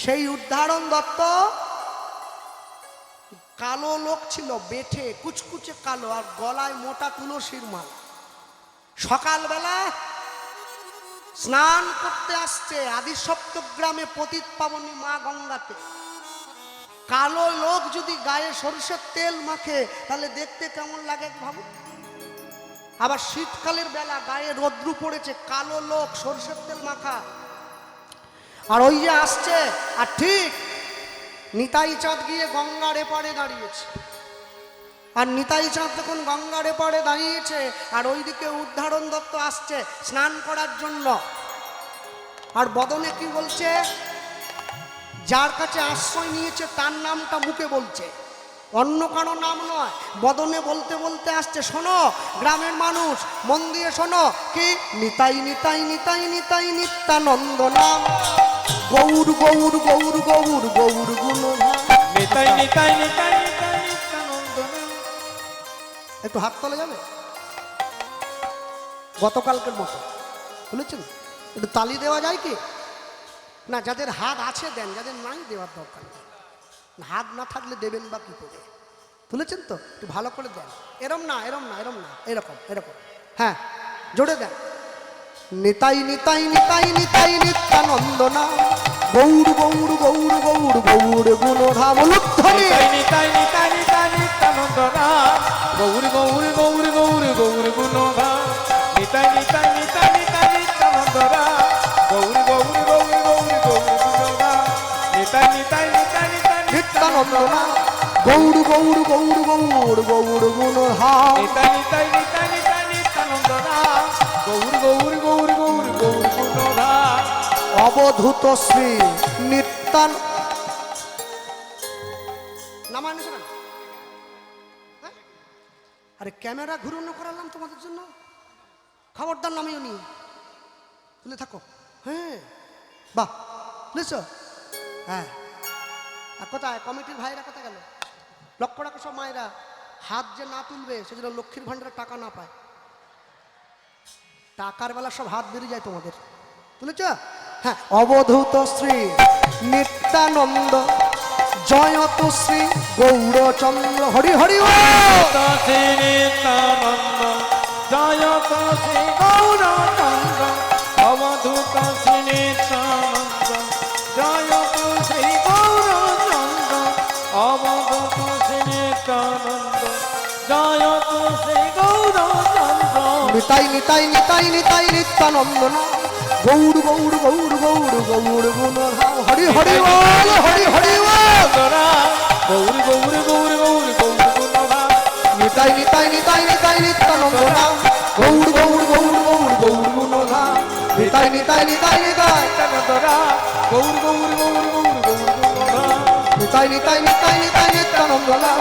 সেই উদ্ধারণ দত্ত কালো লোক ছিল, বেঠে কুচকুচে কালো, আর গলায় মোটা তুলসীর মালা। সকালবেলা স্নান করতে আসছে আদি সপ্তগ্রামে পতিত পাবনী মা গঙ্গাতে। কালো লোক যদি গায়ে সরিষার তেল মাখে তাহলে দেখতে কেমন লাগে ভাবুন। আবার শীতকালের বেলা গায়ে রোদ্রু পড়েছে, কালো লোক সরিষার তেল মাখা, আর ওই যে আসছে। আর ঠিক নিতাই চাঁদ গিয়ে গঙ্গার এপারে দাঁড়িয়েছে। আর নিতাই চাঁদ যখন গঙ্গার এপারে দাঁড়িয়েছে, আর ওইদিকে উদ্ধারণ দত্ত আসছে স্নান করার জন্য। আর বদনে কি বলছে? যার কাছে আশ্রয় নিয়েছে তার নামটা মুখে বলছে। অন্য কারো নাম নয়, বদনে বলতে বলতে আসছে। শোনো গ্রামের মানুষ, মন দিয়ে শোনো, কি নিতাই নিতাই নিতাই নিতাই নিত্যানন্দ নাম, গৌর গৌর গৌর গৌর গৌর গুণধাম। নিতাই নিতাই নিতাই নিতাই নিত্যানন্দ নাম। একটু হাত তোলা যাবে? গতকালকের মতো বুঝেছেন? একটু তালি দেওয়া যায় কি না? যাদের হাত আছে দেন, যাদের নাই দেওয়ার দরকার নেই। হাত না থাকলে দেবেন বা কি করে? তুলেছেন তো? একটু ভালো করে দেন। এরম না, এরম না, এরম না, এরকম এরকম। হ্যাঁ, জোরে দেন। নিতাই নিতাই নিতাই নিতাই নিত্যানন্দ নাম, গৌর গৌর গৌর গৌর গৌর গুণধাম। লুপ্তনি নিতাই নিতাই নিতাই নিতাই নিত্যানন্দ নাম, গৌর গৌর গৌর গৌর গৌর গুণধাম। নিতাই নিতাই নিতাই নিতাই নিত্যানন্দ নাম, গৌর গৌর গৌর গৌর গৌর গুণধাম। নিতাই নিতাই নিতাই নিতাই নিত্যানন্দ নাম, গৌর গৌর গৌর গৌর গৌর গুণধাম। নিতাই নিতাই নিতাই নিতাই নিত্যানন্দ নাম, গৌর গৌর গৌর গৌর গৌর গুণধাম। অবধূত শ্রী নিত্যান নামান শোনেন। আরে ক্যামেরা ঘুরানো করালাম তোমাদের জন্য, খবরদার নামিও নি, তুলে থাকো। হ্যাঁ বাহ, বুঝেছ? হ্যাঁ। আর কোথায় কমিটির ভাইরা কোথায় গেল? লক্ষ টাকা সব মায়েরা হাত যে না তুলবে সেজন্য লক্ষ্মীর ভাণ্ডারে টাকা না পায়। টাকার বেলা সব হাত বেরিয়ে যায় তোমাদের, তুলেছ? হ্যাঁ। অবধূত শ্রী নিত্যানন্দ জয়ত শ্রী গৌরচন্দ্র হরি হরি ও শ্রী নিত্যানন্দ জয়ত শ্রী গৌরচন্দ্র, অবধূত শ্রী নিত্যানন্দ জয়ত শ্রী গৌরচন্দ্র, অবধূত শ্রী নিত্যানন্দ জয়ত শ্রী গৌরচন্দ্র। নিতাই নিতাই নিতাই নিতাই নিত্যানন্দ না, গৌর গৌর গৌর গৌর গৌর গুণধাম। হরি হরি বল, হরি হরি বল। গৌর গৌর গৌর গৌর গৌর গুণধাম। নিতাই নিতাই নিতাই নিতাই নিত্যানন্দ নাম, গৌর গৌর গৌর গৌর গৌর গুণধাম। নিতাই নিতাই নিতাই নিতাই নিত্যানন্দ নাম, গৌর গৌর গৌর গৌর গৌর গুণধাম। নিতাই নিতাই নিতাই নিতাই নিত্যানন্দ নাম,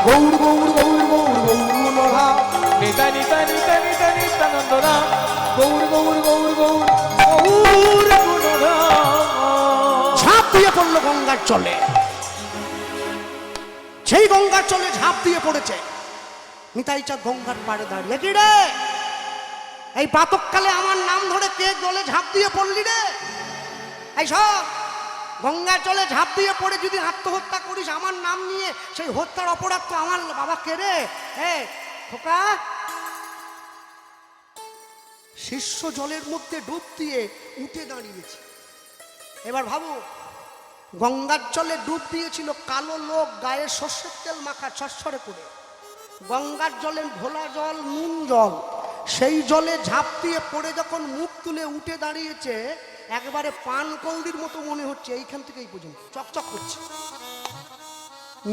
গৌর গৌর গৌর গৌর গৌর গুণধাম। নিতাই নিতাই নিতাই নিতাই নিত্যানন্দ নাম, গৌর গৌর গৌর গৌর গৌর গুণধাম। ঝাঁপ দিয়ে পড়লো গঙ্গার চলে, সেই গঙ্গার চলে ঝাঁপ দিয়ে পড়েছে। নিতাই চাঁদ গঙ্গার পাড়ে দাঁড়িয়ে, কি রে এই প্রাতকালে আমার নাম ধরে কে জলে ঝাঁপ দিয়ে পড়লি রে? এই সব গঙ্গার জলে ঝাঁপ দিয়ে পড়ে যদি আত্মহত্যা করিস আমার নাম নিয়ে, সেই হত্যার অপরাধ তো আমার বাবা কে রে? খোকা, শিষ্য জলের মধ্যে ডুব দিয়ে উঠে দাঁড়িয়েছে। এবার ভাবো, গঙ্গার জলে ডুব দিয়েছিল কালো লোক, গায়ে সর্ষের তেল মাখা ছড়ছড়ে করে। গঙ্গার জলে ঘোলা জল, নুন জল, সেই জলে ঝাঁপ দিয়ে পড়ে যখন মুখ তুলে উঠে দাঁড়িয়েছে, একবারে পান কৌড়ির মতো মনে হচ্ছে, এইখান থেকে এই পর্যন্ত চকচক করছে।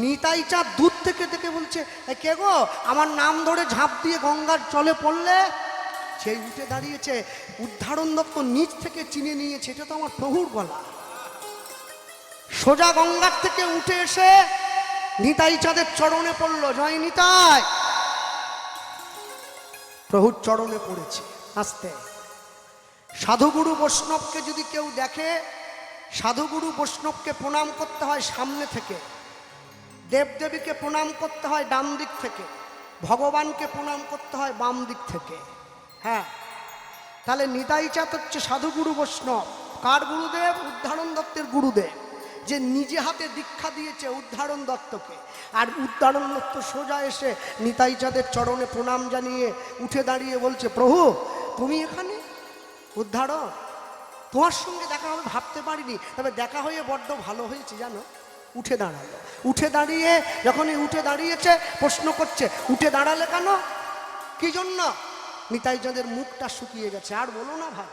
নিতাই চাঁদ দূর থেকে দেখে বলছে, কে গো, আমার নাম ধরে ঝাঁপ দিয়ে গঙ্গার জলে পড়লে? সেই উঠে দাঁড়িয়েছে। উদ্ধারণ দত্ত নিচ থেকে চিনে নিয়েছে, এটা তো আমার প্রভুর গলা। সোজা গঙ্গার থেকে উঠে এসে নিতাই চাঁদের চরণে পড়লো। জয় নিতাই। প্রভুর চরণে পড়েছে আস্তে। সাধুগুরু বৈষ্ণবকে যদি কেউ দেখে, সাধুগুরু বৈষ্ণবকে প্রণাম করতে হয় সামনে থেকে, দেবদেবীকে প্রণাম করতে হয় ডান দিক থেকে, ভগবানকে প্রণাম করতে হয় বাম দিক থেকে। হ্যাঁ, তাহলে নিতাই চাঁদ হচ্ছে সাধুগুরু বৈষ্ণব। কার গুরুদেব? উদ্ধারণ দত্তের গুরুদেব, যে নিজে হাতে দীক্ষা দিয়েছে উদ্ধারণ দত্তকে। আর উদ্ধারণ দত্ত সোজা এসে নিতাই চাঁদের চরণে প্রণাম জানিয়ে উঠে দাঁড়িয়ে বলছে, প্রভু তুমি এখানে? উদ্ধারণ, তোমার সঙ্গে দেখা হবে ভাবতে পারিনি, তবে দেখা হয়ে বড্ড ভালো হয়েছে জানো। উঠে দাঁড়ালো। উঠে দাঁড়িয়ে যখনই উঠে দাঁড়িয়েছে, প্রশ্ন করছে, উঠে দাঁড়ালে কেন? কি জন্য? নিতাই চাঁদের মুখটা শুকিয়ে গেছে। আর বলো না ভাই,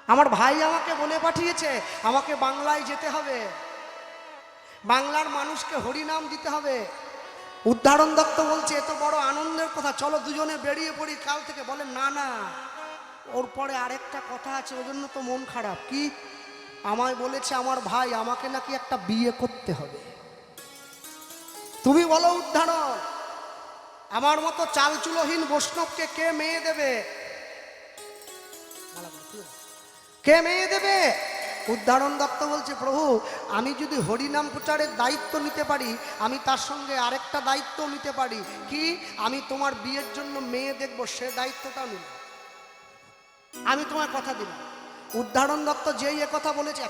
আমার ভাই আমাকে বলে পাঠিয়েছে আমাকে বাংলায় যেতে হবে, বাংলার মানুষকে হরিনাম দিতে হবে। উদ্ধারণ দত্ত বলছে, এত বড় আনন্দের কথা, চলো দুজনে বেরিয়ে পড়ি কাল থেকে। বলে না না, ওর পরে আরেকটা কথা আছে, ওই জন্য তো মন খারাপ। কি? আমায় বলেছে আমার ভাই আমাকে নাকি একটা বিয়ে করতে হবে। তুমি বলো উদ্ধারণ, আমার মতো চালচুলোহীন বৈষ্ণবকে কে মেয়ে দেবে? কে মেয়ে দেবে? উদ্ধারণ দত্ত বলছে, প্রভু আমি যদি হরিনাম প্রচারের দায়িত্ব নিতে পারি, আমি তার সঙ্গে আরেকটা দায়িত্ব নিতে পারি। কি? আমি তোমার বিয়ের জন্য মেয়ে দেখবো, সে দায়িত্বটা নিল। আমি তোমার কথা দিলাম। উদ্ধারণ দত্ত যেই কথা বলেছে,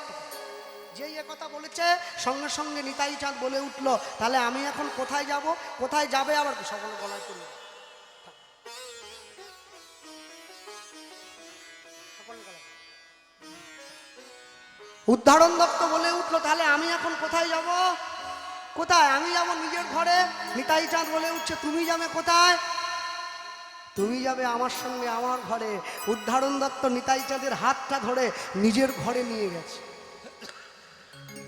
যেই কথা বলেছে, সঙ্গে সঙ্গে নিতাই চাঁদ বলে উঠলো, তাহলে আমি এখন কোথায় যাব? কোথায় যাবে? আবার সকলে গলায় করল। উদ্ধারণ দত্ত বলে উঠলো, তাহলে আমি এখন কোথায় যাব? কোথায়? আমি যাব নিজের ঘরে। নিতাই চাঁদ বলে উঠছে, তুমি যাবে কোথায়? তুমি যাবে আমার সঙ্গে আমার ঘরে। উদ্ধারণ দত্ত নিতাই চাঁদের হাতটা ধরে নিজের ঘরে নিয়ে গেছে।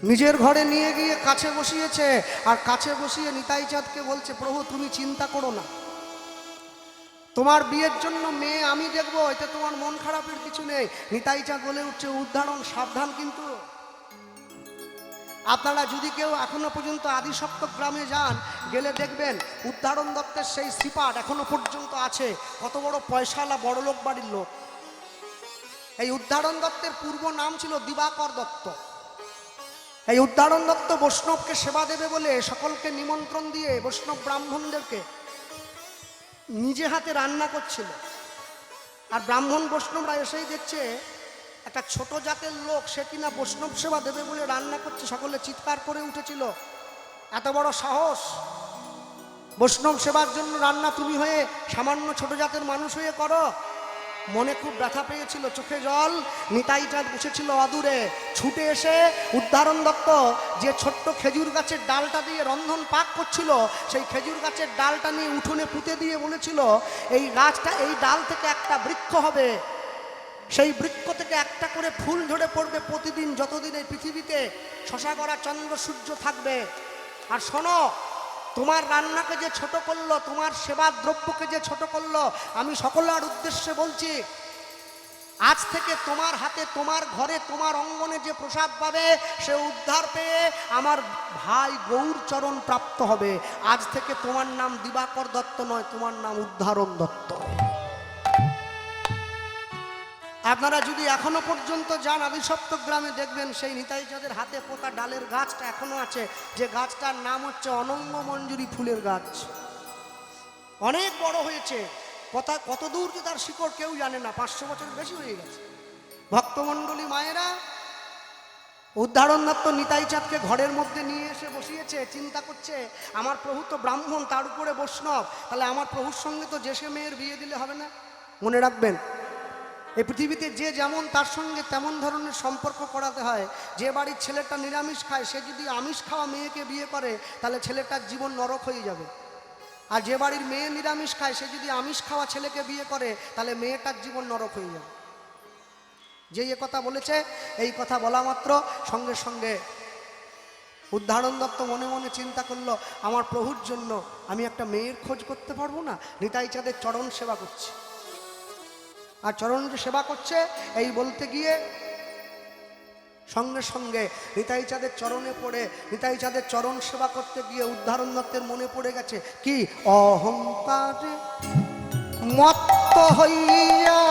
নিজের ঘরে নিয়ে গিয়ে কাছে বসিয়েছে, আর কাছে বসিয়ে নিতাই চাঁদকে বলছে, প্রভু তুমি চিন্তা করো না, তোমার বিয়ের জন্য মেয়ে আমি দেখবো, এতে তোমার মন খারাপের কিছু নেই। নিতাই চাঁদ বলে উঠছে, উদ্ধারণ সাবধান কিন্তু। আপনারা যদি কেউ এখনো পর্যন্ত আদিসপ্তক গ্রামে যান, গেলে দেখবেন উদ্ধারণ দত্তের সেই সিপাট এখনো পর্যন্ত আছে। কত বড় পয়সাওয়ালা বড়লোক বাড়ির লোক। এই উদ্ধারণ দত্তের পূর্ব নাম ছিল দিবাকর দত্ত। এই উদ্ধারণ দত্ত বৈষ্ণবকে সেবা দেবে বলে সকলকে নিমন্ত্রণ দিয়ে বৈষ্ণব ব্রাহ্মণদেরকে নিজে হাতে রান্না করছিল। আর ব্রাহ্মণ বৈষ্ণবরা এসেই দেখছে একটা ছোট জাতের লোক, সে কিনা বৈষ্ণব সেবা দেবে বলে রান্না করছে। সকলে চিৎকার করে উঠেছিল, এত বড় সাহস! বৈষ্ণব সেবার জন্য রান্না তুমি হয়ে সামান্য ছোট জাতের মানুষ হয়ে করো। মনে খুব ব্যথা পেয়েছিল, চোখে জল। নিতাই চাঁদ বসেছিল অদূরে, ছুটে এসে উদ্ধারণ দত্ত যে ছোট্ট খেজুর গাছের ডালটা দিয়ে রন্ধন পাক করছিল, সেই খেজুর গাছের ডালটা নিয়ে উঠোনে পুঁতে দিয়ে বলেছিল, এই গাছটা, এই ডাল থেকে একটা বৃক্ষ হবে, সেই বৃক্ষ থেকে একটা করে ফুল ঝরে পড়বে প্রতিদিন, যতদিন এই পৃথিবীতে শশাগড়া চন্দ্র সূর্য থাকবে। আর শোনো, তোমার রান্নাকে যে ছোট করলো, তোমার সেবার দ্রব্যকে যে ছোট করলো, আমি সকলের উদ্দেশ্যে বলছি, আজ থেকে তোমার হাতে, তোমার ঘরে, তোমার অঙ্গনে যে প্রসাদ পাবে, সে উদ্ধার পেয়ে আমার ভাই গৌর চরণ প্রাপ্ত হবে। আজ থেকে তোমার নাম দিবাকর দত্ত নয়, তোমার নাম উদ্ধারণ দত্ত। আপনারা যদি এখনো পর্যন্ত যান আদিসপ্তক গ্রামে, দেখবেন সেই নিতাই চাঁদের হাতে পোতা ডালের গাছটা এখনো আছে, যে গাছটার নাম হচ্ছে অনঙ্গ মঞ্জুরি ফুলের গাছ। অনেক বড় হয়েছে, কত দূর যে তার শিকড় কেউ জানে না, 500 বছর বেশি হয়ে গেছে। ভক্তমণ্ডলী মায়েরা, উদ্ধারণ দত্ত নিতাই চাঁদকে ঘরের মধ্যে নিয়ে এসে বসিয়েছে, চিন্তা করছে, আমার প্রভু তো ব্রাহ্মণ, তার উপরে বৈষ্ণব, তাহলে আমার প্রভুর সঙ্গে তো যে সে মেয়ের বিয়ে দিলে হবে না। মনে রাখবেন, এই পৃথিবীতে যে যেমন, তার সঙ্গে তেমন ধরনের সম্পর্ক করাতে হয়। যে বাড়ির ছেলেটা নিরামিষ খায়, সে যদি আমিষ খাওয়া মেয়েকে বিয়ে করে, তাহলে ছেলেটার জীবন নরক হয়ে যাবে। আর যে বাড়ির মেয়ে নিরামিষ খায়, সে যদি আমিষ খাওয়া ছেলেকে বিয়ে করে, তাহলে মেয়েটার জীবন নরক হয়ে যাবে। যে কথা বলেছে, এই কথা বলা মাত্র সঙ্গে সঙ্গে উদ্ধারণ দত্ত মনে মনে চিন্তা করলো, আমার প্রভুর জন্য আমি একটা মেয়ের খোঁজ করতে পারবো না? নিতাই চাঁদের চরণ সেবা করছি। আর চরণ সেবা করছে, এই বলতে গিয়ে সঙ্গে সঙ্গে নিতাই চাঁদের চরণে পড়ে, নিতাই চাঁদের চরণ সেবা করতে গিয়ে উদ্ধারণ দত্তের মনে পড়ে গেছে, কি অহংকারে মত্ত হইয়া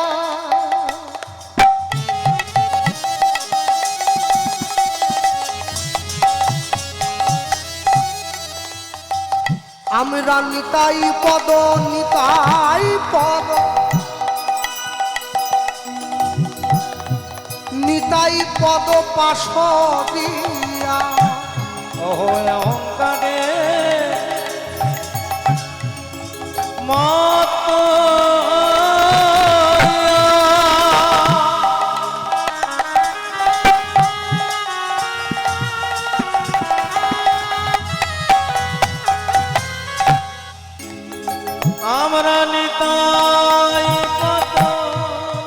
আমরা নিতাই পদ, নিতাই পদ, নিতাই পদ পাশ দিয়া। অহংকারে মত আমরা নিতাই পদ,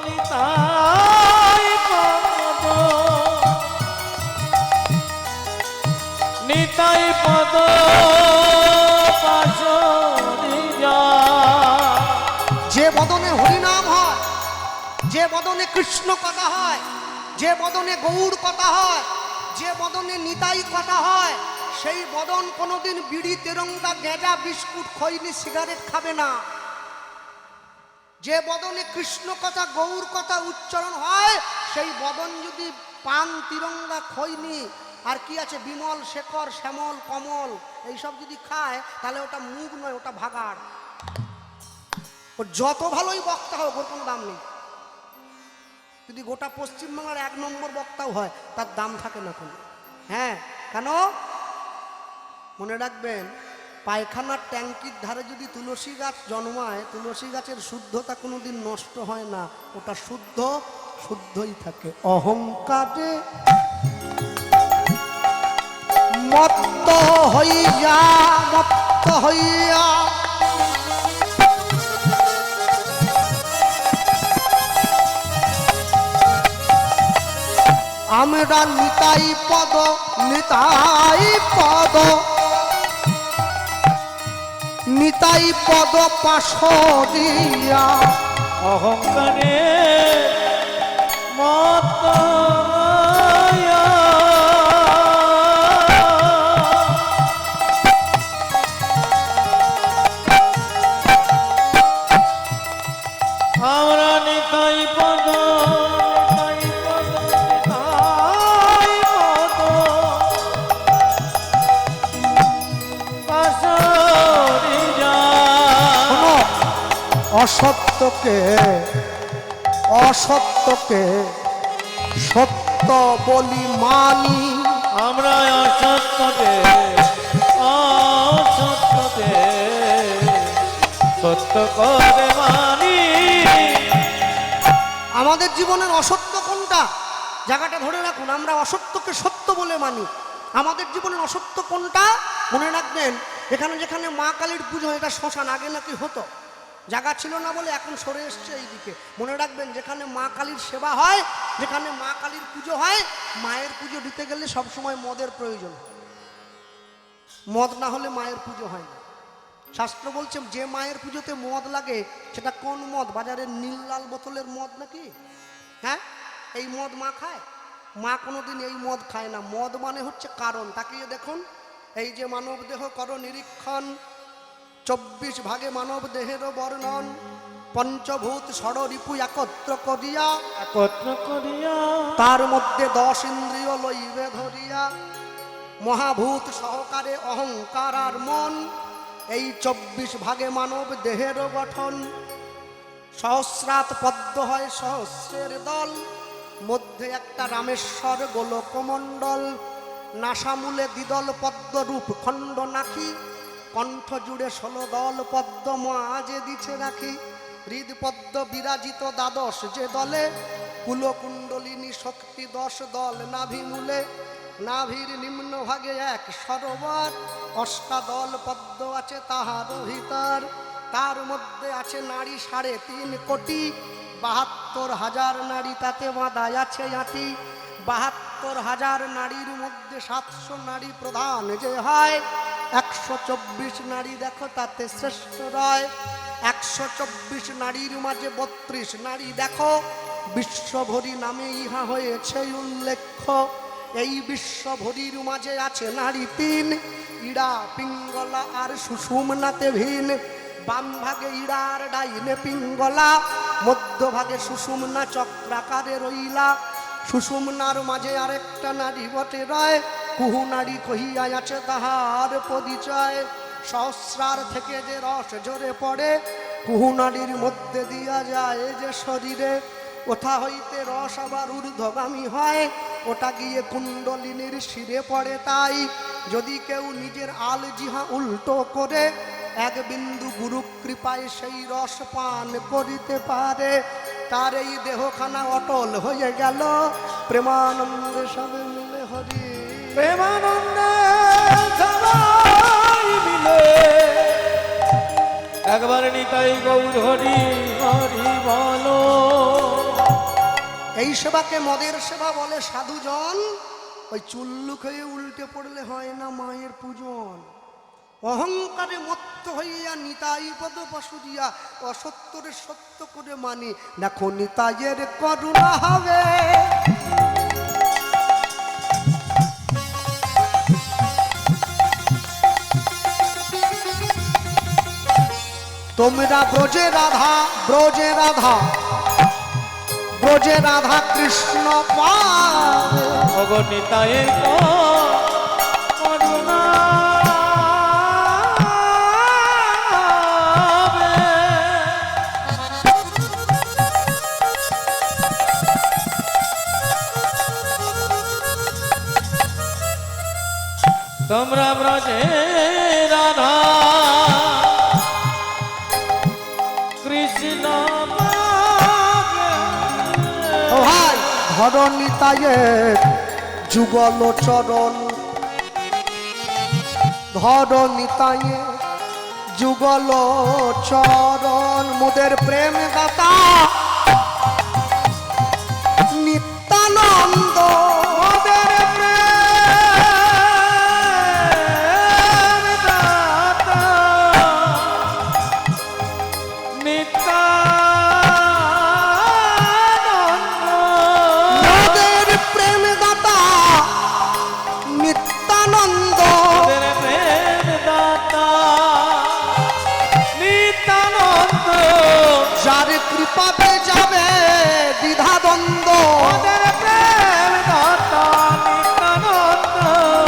নিতাই পদ, নিতাই পদ পাশ দিয়া। যে বদনে হরিনাম হয়, যে বদনে কৃষ্ণ কথা হয়, যে বদনে গৌর কথা হয়, যে বদনে নিতাই কথা হয়, সেই বদন কোনোদিন বিড়ি তেরঙ্গা গেঁজা বিস্কুট খৈনি সিগারেট খাবে না। যে বদনে কৃষ্ণ কথা গৌর কথা উচ্চারণ হয় সেই বদন যদি পান তিরঙ্গা খৈনি আর কি আছে বিমল শেখর শ্যামল কমল এইসব যদি খায় তাহলে ওটা মুখ নয়, ওটা ভাগাড়। ও যত ভালোই বক্তা হোক ওর কোনো দাম নেই। যদি গোটা পশ্চিমবাংলার 1 নম্বর বক্তাও হয় তার দাম থাকে না কোনো। হ্যাঁ, কেন? মনে রাখবেন, পায়খানার ট্যাঙ্কির ধারে যদি তুলসী গাছ জন্মায়, তুলসী গাছের শুদ্ধতা কোনোদিন নষ্ট হয় না, ওটা শুদ্ধ শুদ্ধই থাকে। অহংকারে মত্ত হইয়া মত্ত হইয়া আমরা নিতাই পদ নিতাই পদ নিতাই পদ পাশরিয়া। অহংকারে মত্ত হইয়া আমরা নিতাই পদ নিতাই পদ নিতাই পদ পাশরিয়া। অসত্যকে অসত্যকে সত্য বলি মানি, আমরা অসত্যকে অসত্যকে সত্য করে মানি। আমাদের জীবনের অসত্য কোনটা জায়গাটা ধরে রাখুন। আমরা অসত্যকে সত্য বলে মানি। আমাদের জীবনের অসত্য কোনটা মনে রাখবেন। এখানে যেখানে মা কালীর পুজো, এটা শ্মশান, আগে নাকি হতো, জায়গা ছিল না বলে এখন সরে এসছে এইদিকে। মনে রাখবেন, যেখানে মা কালীর সেবা হয়, যেখানে মা কালীর পুজো হয়, মায়ের পুজো দিতে গেলে সবসময় মদের প্রয়োজন। মদ না হলে মায়ের পুজো হয় না। শাস্ত্র বলছে যে মায়ের পুজোতে মদ লাগে সেটা কোন মদ? বাজারের নীল লাল বোতলের মদ নাকি? হ্যাঁ, এই মদ মা খায়? মা কোনোদিন এই মদ খায় না। মদ মানে হচ্ছে কারণ। তাকিয়ে দেখুন, এই যে মানব দেহ কর নিরীক্ষণ, 24 ভাগে মানব দেহের বর্ণন, পঞ্চভূত ষড়রিপু একত্র করিয়া একত্র করিয়া তার মধ্যে 10 ইন্দ্রিয় লইবে ধরিয়া, মহাভূত সহকারে অহংকার আর মন, এই 24 ভাগে মানব দেহের গঠন। সহস্রাত পদ্ম হয় সহস্রের দল, মধ্যে একটা রামেশ্বর গোলকমণ্ডল, নাসামূলে দ্বিদল পদ্ম রূপ খণ্ড নাকি, কণ্ঠ জুড়ে 16 দল পদ্ম মাঝে দিছে রাখি, হৃদপদ্ম বিরাজিত 12 যে দলে, কুলকুণ্ডলিনী শক্তি 10 দল নাভিমূলে, নাভির নিম্ন ভাগে 1 সরোবর, অষ্টাদল পদ্ম আছে তাহার ভিতর, তার মধ্যে আছে নারী 3.5 কোটি, 72,000 নারী তাতে বাঁধা আছে আঁটি, 72,000 নারীর মধ্যে 700 নারী প্রধান যে হয়, 124 নারী দেখো তাতে শ্রেষ্ঠ রয়, 124 নারীর মাঝে 32 নারী দেখো, বিশ্বভরি নামে ইহা হয়েছে উল্লেখ্য। এই বিশ্বভরির মাঝে আছে নারী 3, ইড়া পিঙ্গলা আর সুষুম্নাতে ভিন, বাম ভাগে ইড়া আর ডাইনে পিঙ্গলা, মধ্যভাগে সুষুম্না চক্রাকারে রইলা, সুষুম্নার মাঝে আরেকটা নারী বটে রয়, কুহু নারী কহিয়া আছে তাহার পরিচয়, সহস্রার থেকে যে রস ঝরে পড়ে, কুহু নারীর মধ্যে দিয়া যায় যে শরীরে, ওঠা হইতে রস আবার ঊর্ধ্বগামী হয়, ওটা গিয়ে কুণ্ডলিনীর শিরে পড়ে। তাই যদি কেউ নিজের আল জিহা উল্টো করে 1 বিন্দু গুরু কৃপায় সেই রস পান করিতে পারে, তার এই দেহখানা অটল হয়ে গেল। প্রেমানন্দে সবে মিলে হরি, প্রেমানন্দে সবাই মিলে একবার নিতাই গৌর হরি হরি বলো। এই সেবাকে মদের সেবা বলে সাধুজন। ওই চুল্লু খেয়ে উল্টে পড়লে হয় না মায়ের পূজন। অহংকারে মত্ত হইয়া নিতাই পদ পাশুরিয়া, অসত্যরে সত্য করে মানি, দেখো নিতাইয়ের করুণা হবে। তোমরা ব্রজে রাধা ব্রজে রাধা ব্রজে রাধা কৃষ্ণ পাবে অগণিতায়ের করুণা তোমরা ব্রজে রাধা কৃষ্ণ ও ভাই ধরণিতায়ের যুগল চরণ ধরণিতায়ের যুগল চরণ মোদের প্রেম দাতা নিত্যানন্দ মোদের প্রেম দাতা নিত্যানন্দ মোদের প্রেম দাতা নিত্যানন্দ মোদের প্রেম দাতা নিত্যানন্দ যার কৃপাতে যাবে দ্বিধাদ্বন্দ্ব মোদের প্রেম দাতা নিত্যানন্দ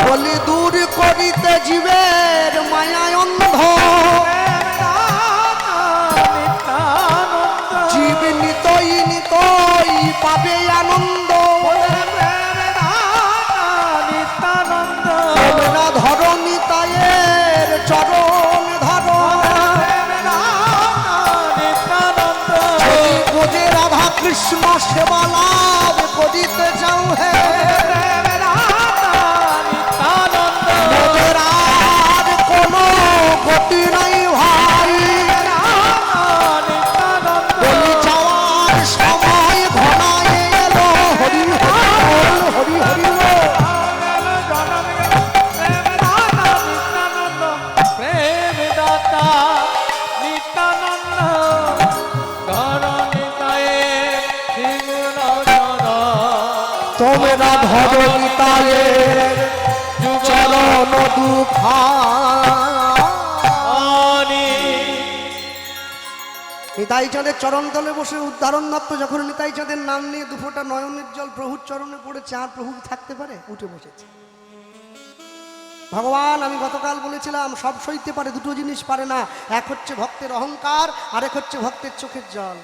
বলি দূর করিতে জীবের মায়ায় অন্ধ প্রেম দাতা নিত্যানন্দ জীব নিতই নিতই পাবে আনন্দ মোদের প্রেম দাতা নিত্যানন্দ তোমরা ধরণী তায়ের চরণ ধর প্রেম দাতা নিত্যানন্দ বোঝে রাধা কৃষ্ণ সেবা লাভ করিতে চাও হে প্রেম দাতা নিত্যানন্দ মোদের আর কোনো গতি নাই ভাই বলি যাওয়ার সময় ঘনায় এলো হরি হরি হরি হরি প্রেম দাতা নিত্যানন্দ তোমরা ধরণী তায়ের চরণ দুখা নিতাই চাঁদের চরণ তলে বসে উদ্ধারণ দত্ত যখন নিতাই চাঁদের নাম নিয়ে দুফোটা নয়নের জল প্রভুর চরণে পড়েছে আর প্রভু থাকতে পারে উঠে বসেছে ভগবান আমি গতকাল বলেছিলাম সব সইতে পারে দুটো জিনিস পারে না এক হচ্ছে ভক্তের অহংকার আর এক হচ্ছে ভক্তের চোখের জল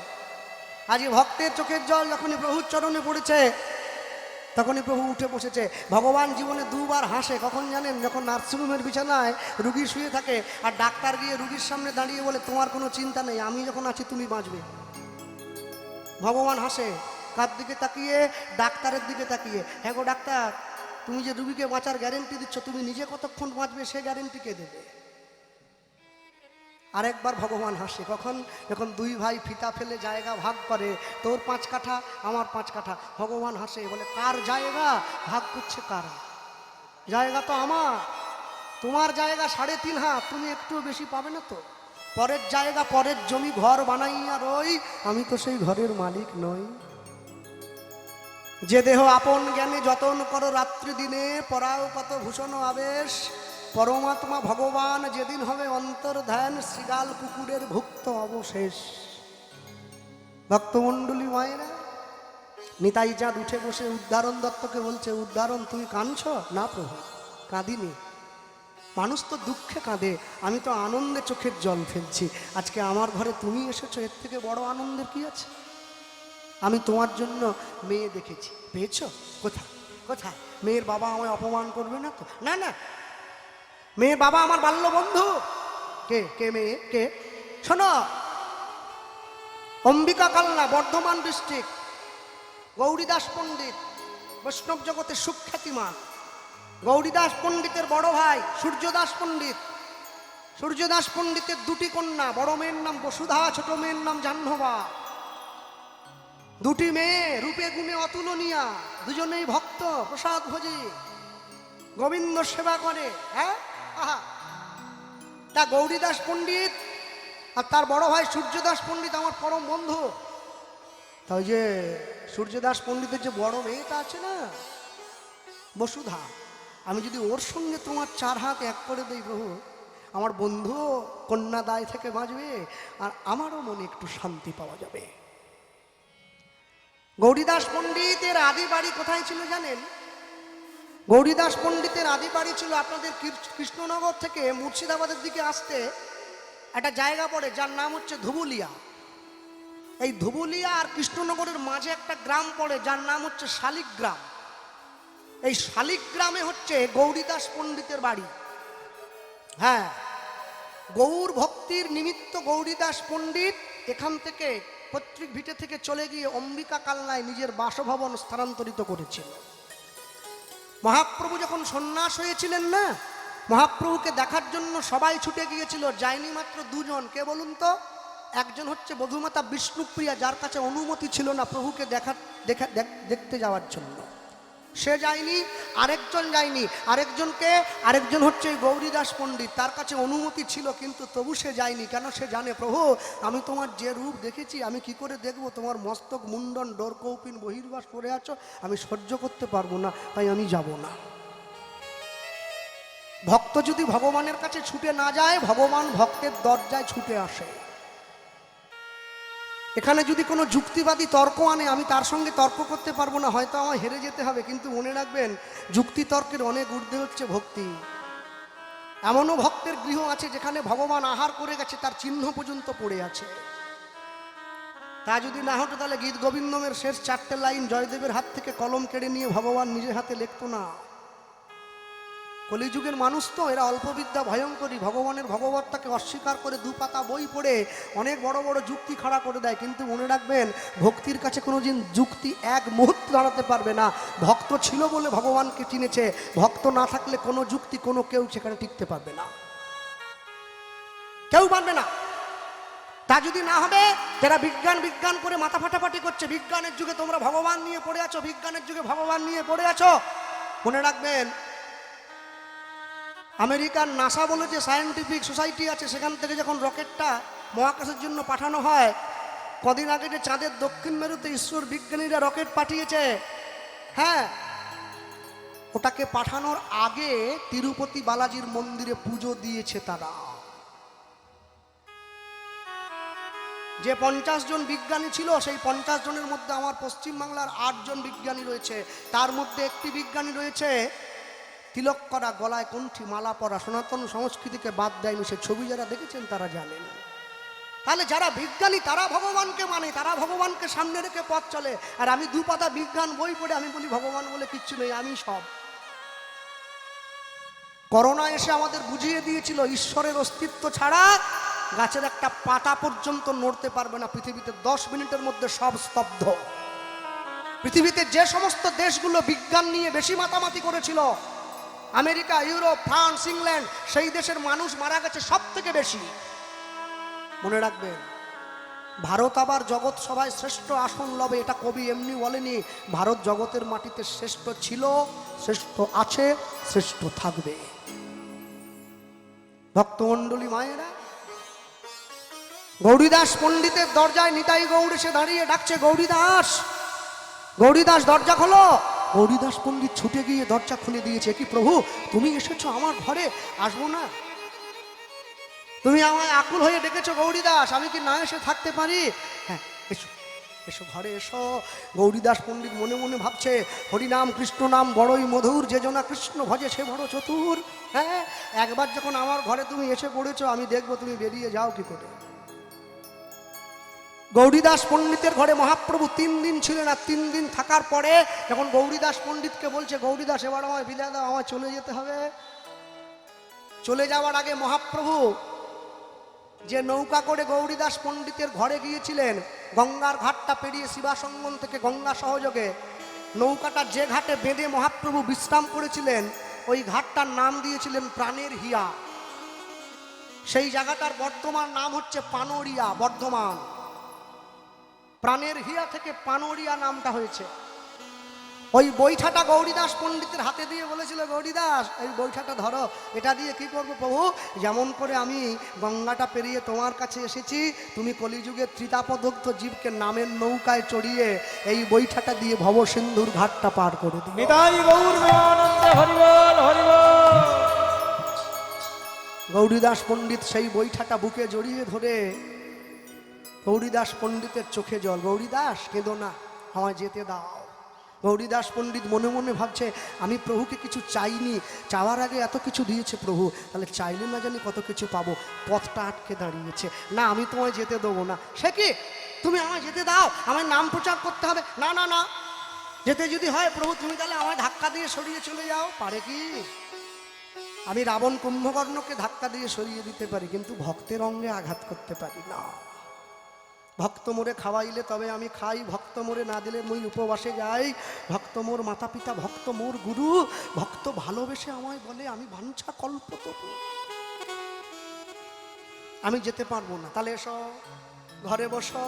আজ এই ভক্তের চোখের জল যখনই প্রভুর চরণে পড়েছে তখনই প্রভু উঠে বসেছে ভগবান জীবনে দুবার হাসে কখন জানেন যখন নার্সিংহোমের বিছানায় রুগী শুয়ে থাকে আর ডাক্তার গিয়ে রুগীর সামনে দাঁড়িয়ে বলে তোমার কোনো চিন্তা নেই আমি যখন আছি তুমি বাঁচবে ভগবান হাসে কার দিকে তাকিয়ে ডাক্তারের দিকে তাকিয়ে হ্যাঁ গো ডাক্তার তুমি যে রুগীকে বাঁচার গ্যারেন্টি দিচ্ছ তুমি নিজে কতক্ষণ বাঁচবে সে গ্যারেন্টি কে দেবে আরেকবার ভগবান হাসে কখন যখন দুই ভাই ফিতা ফেলে জায়গা ভাগ করে তোর 5 কাঠা আমার 5 কাঠা ভগবান হাসে বলে কার জায়গা ভাগ করছে কারা জায়গা তো আমার তোমার জায়গা 3.5 হাত তুমি একটু বেশি পাবে না তো পরের জায়গা পরের জমি ঘর বানাইয়া রই আমি তো সেই ঘরের মালিক নই যে দেহ আপন জ্ঞানে যতন করো রাত্রি দিনে পরাও কত ভূষণ আবেশ পরমাত্মা ভগবান যেদিন হবে অন্তর ধ্যান শ্রীগাল কুকুরের ভুক্ত অবশেষ ভক্তমণ্ডলী মায়েরা নিতাই চাঁদ উঠে বসে উদ্ধারণ দত্তকে বলছে উদ্ধারণ তুমি কাঁদছ না প্রভু কাঁদিনি মানুষ তো দুঃখে কাঁদে আমি তো আনন্দে চোখের জল ফেলছি আজকে আমার ঘরে তুমি এসেছো এর থেকে বড় আনন্দের কি আছে আমি তোমার জন্য মেয়ে দেখেছি পেয়েছো কোথায় কোথায় মেয়ের বাবা আমায় অপমান করবে না তো না না মেয়ের বাবা আমার বাল্য বন্ধু কে কে মেয়ে কে শোনো অম্বিকা কালনা বর্ধমান ডিস্ট্রিক্ট গৌরীদাস পণ্ডিত বৈষ্ণব জগতের সুখ্যাতিমান গৌরীদাস পণ্ডিতের বড় ভাই সূর্যদাস পণ্ডিত সূর্যদাস পণ্ডিতের 2টি কন্যা বড় মেয়ের নাম বসুধা ছোট মেয়ের নাম জাহ্নবা 2টি মেয়ে রূপে গুণে অতুলনীয়া দুজনেই ভক্ত প্রসাদ ভোজী গোবিন্দ সেবা করে হ্যাঁ আহা তা গৌরীদাস পণ্ডিত আর তার বড় ভাই সূর্যদাস পণ্ডিত আমার পরম বন্ধু তাই যে সূর্যদাস পণ্ডিতের যে বড় মেয়েটা আছে না বসুধা আমি যদি ওর সঙ্গে তোমার 4 হাত এক করে দেই প্রভু আমার বন্ধুও কন্যা দায় থেকে বাঁচবে, আর আমারও মনে একটু শান্তি পাওয়া যাবে। গৌরীদাস পণ্ডিতের আদি বাড়ি কোথায় ছিল জানেন? গৌরীদাস পণ্ডিতের আদি বাড়ি ছিল আপনাদের কৃষ্ণনগর থেকে মুর্শিদাবাদের দিকে আসতে একটা জায়গা পড়ে, যার নাম হচ্ছে ধুবুলিয়া। এই ধুবুলিয়া আর কৃষ্ণনগরের মাঝে একটা গ্রাম পড়ে, যার নাম হচ্ছে শালিগ্রাম। এই শালিগ্রামে হচ্ছে গৌরীদাস পণ্ডিতের বাড়ি। হ্যাঁ, গৌর ভক্তির নিমিত্ত গৌরীদাস পণ্ডিত এখান থেকে পৈতৃক ভিটে থেকে চলে গিয়ে অম্বিকা কালনায় নিজের বাসভবন স্থানান্তরিত করেছিল। মহাপ্রভু যখন সন্ন্যাস হয়েছিলেন না, মহাপ্রভুকে দেখার জন্য সবাই ছুটে গিয়েছিল, যায়নি মাত্র দুজন। কে বলুন তো? একজন হচ্ছে বধূমাতা বিষ্ণুপ্রিয়া, যার কাছে অনুমতি ছিল না প্রভুকে দেখতে যাওয়ার জন্য, সে যায়নি। আরেকজন যায়নি। আরেকজন হচ্ছে গৌরীদাস পণ্ডিত, তার কাছে অনুমতি ছিল কিন্তু তবু সে যায়নি। কেন? সে জানে প্রভু আমি তোমার যে রূপ দেখেছি আমি কি করে দেখব? তোমার মস্তক মুন্ডন ডোরকৌপিন বহির্বাস পরে আছো, আমি সহ্য করতে পারবো না, তাই আমি যাব না। ভক্ত যদি ভগবানের কাছে ছুটে না যায়, ভগবান ভক্তের দরজায় ছুটে আসে। এখানে যদি কোনো যুক্তিবাদী তর্ক আনে, আমি তার সঙ্গে তর্ক করতে পারবো না, হয়তো আমার হেরে যেতে হবে, কিন্তু মনে রাখবেন যুক্তি তর্কের অনেক ঊর্ধ্বে হচ্ছে ভক্তি। এমনও ভক্তের গৃহ আছে যেখানে ভগবান আহার করে গেছে, তার চিহ্ন পর্যন্ত পড়ে আছে। তা যদি না হতো তাহলে গীত গোবিন্দমের শেষ 4টে লাইন জয়দেবের হাত থেকে কলম কেড়ে নিয়ে ভগবান নিজের হাতে লিখতো না। কলিযুগের মানুষ তো এরা অল্পবিদ্যা ভয়ঙ্করী, ভগবানের ভগবত্তাকে অস্বীকার করে 2 পাতা বই পড়ে অনেক বড় বড় যুক্তি খাড়া করে দেয়। কিন্তু মনে রাখবেন ভক্তির কাছে কোনোদিন যুক্তি এক মুহূর্ত দাঁড়াতে পারবে না। ভক্ত ছিল বলে ভগবানকে চিনেছে, ভক্ত না থাকলে কোনো যুক্তি কোনো কেউ সেখানে টিকতে পারবে না, কেউ পারবে না। তা যদি না হবে, যারা বিজ্ঞান করে মাথা ফাটাফাটি করছে, বিজ্ঞানের যুগে তোমরা ভগবান নিয়ে পড়ে আছো, বিজ্ঞানের যুগে ভগবান নিয়ে পড়ে আছো, মনে রাখবেন আমেরিকার নাসা বলে যে সায়েন্টিফিক সোসাইটি আছে, সেখান থেকে যখন রকেটটা মহাকাশের জন্য পাঠানো হয়, কদিন আগে যে চাঁদের দক্ষিণ মেরুতে ঈশ্বর বিজ্ঞানীরা রকেট পাঠিয়েছে, হ্যাঁ, ওটাকে পাঠানোর আগে তিরুপতি বালাজির মন্দিরে পুজো দিয়েছে তারা। যে 50 জন বিজ্ঞানী ছিল, সেই 50 জনের মধ্যে আমার পশ্চিমবাংলার 8 জন বিজ্ঞানী রয়েছে। তার মধ্যে একটি বিজ্ঞানী রয়েছে তিলক করা, গলায় কণ্ঠী, মালা পরা, সনাতন সংস্কৃতিকে বাদ দেয়নি। সে ছবি যারা দেখেছেন তারা জানেন। তাহলে যারা বিজ্ঞানী তারা ভগবানকে মানে, তারা ভগবানকে সামনে রেখে পথ চলে। আর আমি 2 পাতা বিজ্ঞান বই পড়ে আমি বলি ভগবান বলে কিচ্ছু নেই, আমি সব। করোনা এসে আমাদের বুঝিয়ে দিয়েছিল ঈশ্বরের অস্তিত্ব ছাড়া গাছের একটা পাতা পর্যন্ত নড়তে পারবে না। পৃথিবীতে 10 মিনিটের মধ্যে সব স্তব্ধ। পৃথিবীতে যে সমস্ত দেশগুলো বিজ্ঞান নিয়ে বেশি মাতামাতি করেছিল, আমেরিকা, ইউরোপ, ফ্রান্স, ইংল্যান্ড, সেই দেশের মানুষ মারা গেছে সব থেকে বেশি। মনে রাখবেন ভারত আবার জগৎ সভায় শ্রেষ্ঠ আসন লবে, এটা কবি এমনি বলেনি। ভারত জগতের মাটিতে শ্রেষ্ঠ ছিল, শ্রেষ্ঠ আছে, শ্রেষ্ঠ থাকবে। ভক্তমণ্ডলী মায়েরা, গৌরীদাস পণ্ডিতের দরজায় নিতাই গৌর এসে দাঁড়িয়ে ডাকছে, গৌরীদাস, গৌরীদাস দরজা খোলো। গৌরীদাস পণ্ডিত ছুটে গিয়ে দরজা খুলে দিয়েছে। কি প্রভু, তুমি এসেছো আমার ঘরে, আসবো না? তুমি আমায় আকুল হয়ে ডেকেছো গৌরীদাস, আমি কি না এসে থাকতে পারি? হ্যাঁ, এসো এসো, ঘরে এসো। গৌরীদাস পণ্ডিত মনে মনে ভাবছে, হরিনাম কৃষ্ণ নাম বড়ই মধুর, যে জনা কৃষ্ণ ভজে সে বড় চতুর। হ্যাঁ, একবার যখন আমার ঘরে তুমি এসে পড়েছো, আমি দেখবো তুমি বেরিয়ে যাও কি করে। গৌরীদাস পণ্ডিতের ঘরে মহাপ্রভু 3 দিন ছিলেন। আর 3 দিন থাকার পরে যখন গৌরীদাস পণ্ডিতকে বলছে, গৌরীদাস এবার আমায় বিদায় দাও, আমায় চলে যেতে হবে। চলে যাওয়ার আগে মহাপ্রভু যে নৌকা করে গৌরীদাস পণ্ডিতের ঘরে গিয়েছিলেন, গঙ্গার ঘাটটা পেরিয়ে শিবাসঙ্গম থেকে গঙ্গা সহযোগে নৌকাটা যে ঘাটে বেঁধে মহাপ্রভু বিশ্রাম করেছিলেন, ওই ঘাটটার নাম দিয়েছিলেন প্রাণের হিয়া। সেই জায়গাটার বর্তমান নাম হচ্ছে পানরিয়া, বর্ধমান। প্রাণের হিয়া থেকে পানরিয়া নামটা হয়েছে। ওই বৈঠাটা গৌরীদাস পণ্ডিতের হাতে দিয়ে বলেছিল, গৌরীদাস এই বৈঠাটা ধরো, এটা দিয়ে কি করবো প্রভু? যেমন করে আমি গঙ্গাটা পেরিয়ে তোমার কাছে এসেছি, তুমি কলিযুগের ত্রিতাপদগ্ধ জীবকে নামের নৌকায় চড়িয়ে এই বৈঠাটা দিয়ে ভবসিন্ধুর ঘাটটা পার করে দিই। নিতাই গৌর প্রেমানন্দে হরি বল, হরি বল। গৌরীদাস পণ্ডিত সেই বৈঠাটা বুকে জড়িয়ে ধরে গৌরীদাস পণ্ডিতের চোখে জল। গৌরীদাস কেঁদো না, আমায় যেতে দাও। গৌরীদাস পণ্ডিত মনে মনে ভাবছে, আমি প্রভুকে কিছু চাইনি, চাওয়ার আগে এত কিছু দিয়েছে প্রভু, তাহলে চাইলে না জানি কত কিছু পাবো, পথটা আটকে দাঁড়িয়েছে, না আমি তোমায় যেতে দেবো না। সে কি, তুমি আমায় যেতে দাও, আমার নাম প্রচার করতে হবে। না না না, যেতে যদি হয় প্রভু তুমি তাহলে আমায় ধাক্কা দিয়ে সরিয়ে চলে যাও। পারে কি? আমি রাবণ কুম্ভকর্ণকে ধাক্কা দিয়ে সরিয়ে দিতে পারি, কিন্তু ভক্তের অঙ্গে আঘাত করতে পারি না। ভক্ত মোরে খাওয়াইলে তবে আমি খাই, ভক্ত মোরে না দিলে মুই উপবাসে যাই। ভক্ত মোর মাতা পিতা, ভক্ত মোর গুরু, ভক্ত ভালোবেসে আমায় বলে আমি বাঞ্ছা কল্পতরু। আমি যেতে পারবো না। তাহলে এসো ঘরে বসো।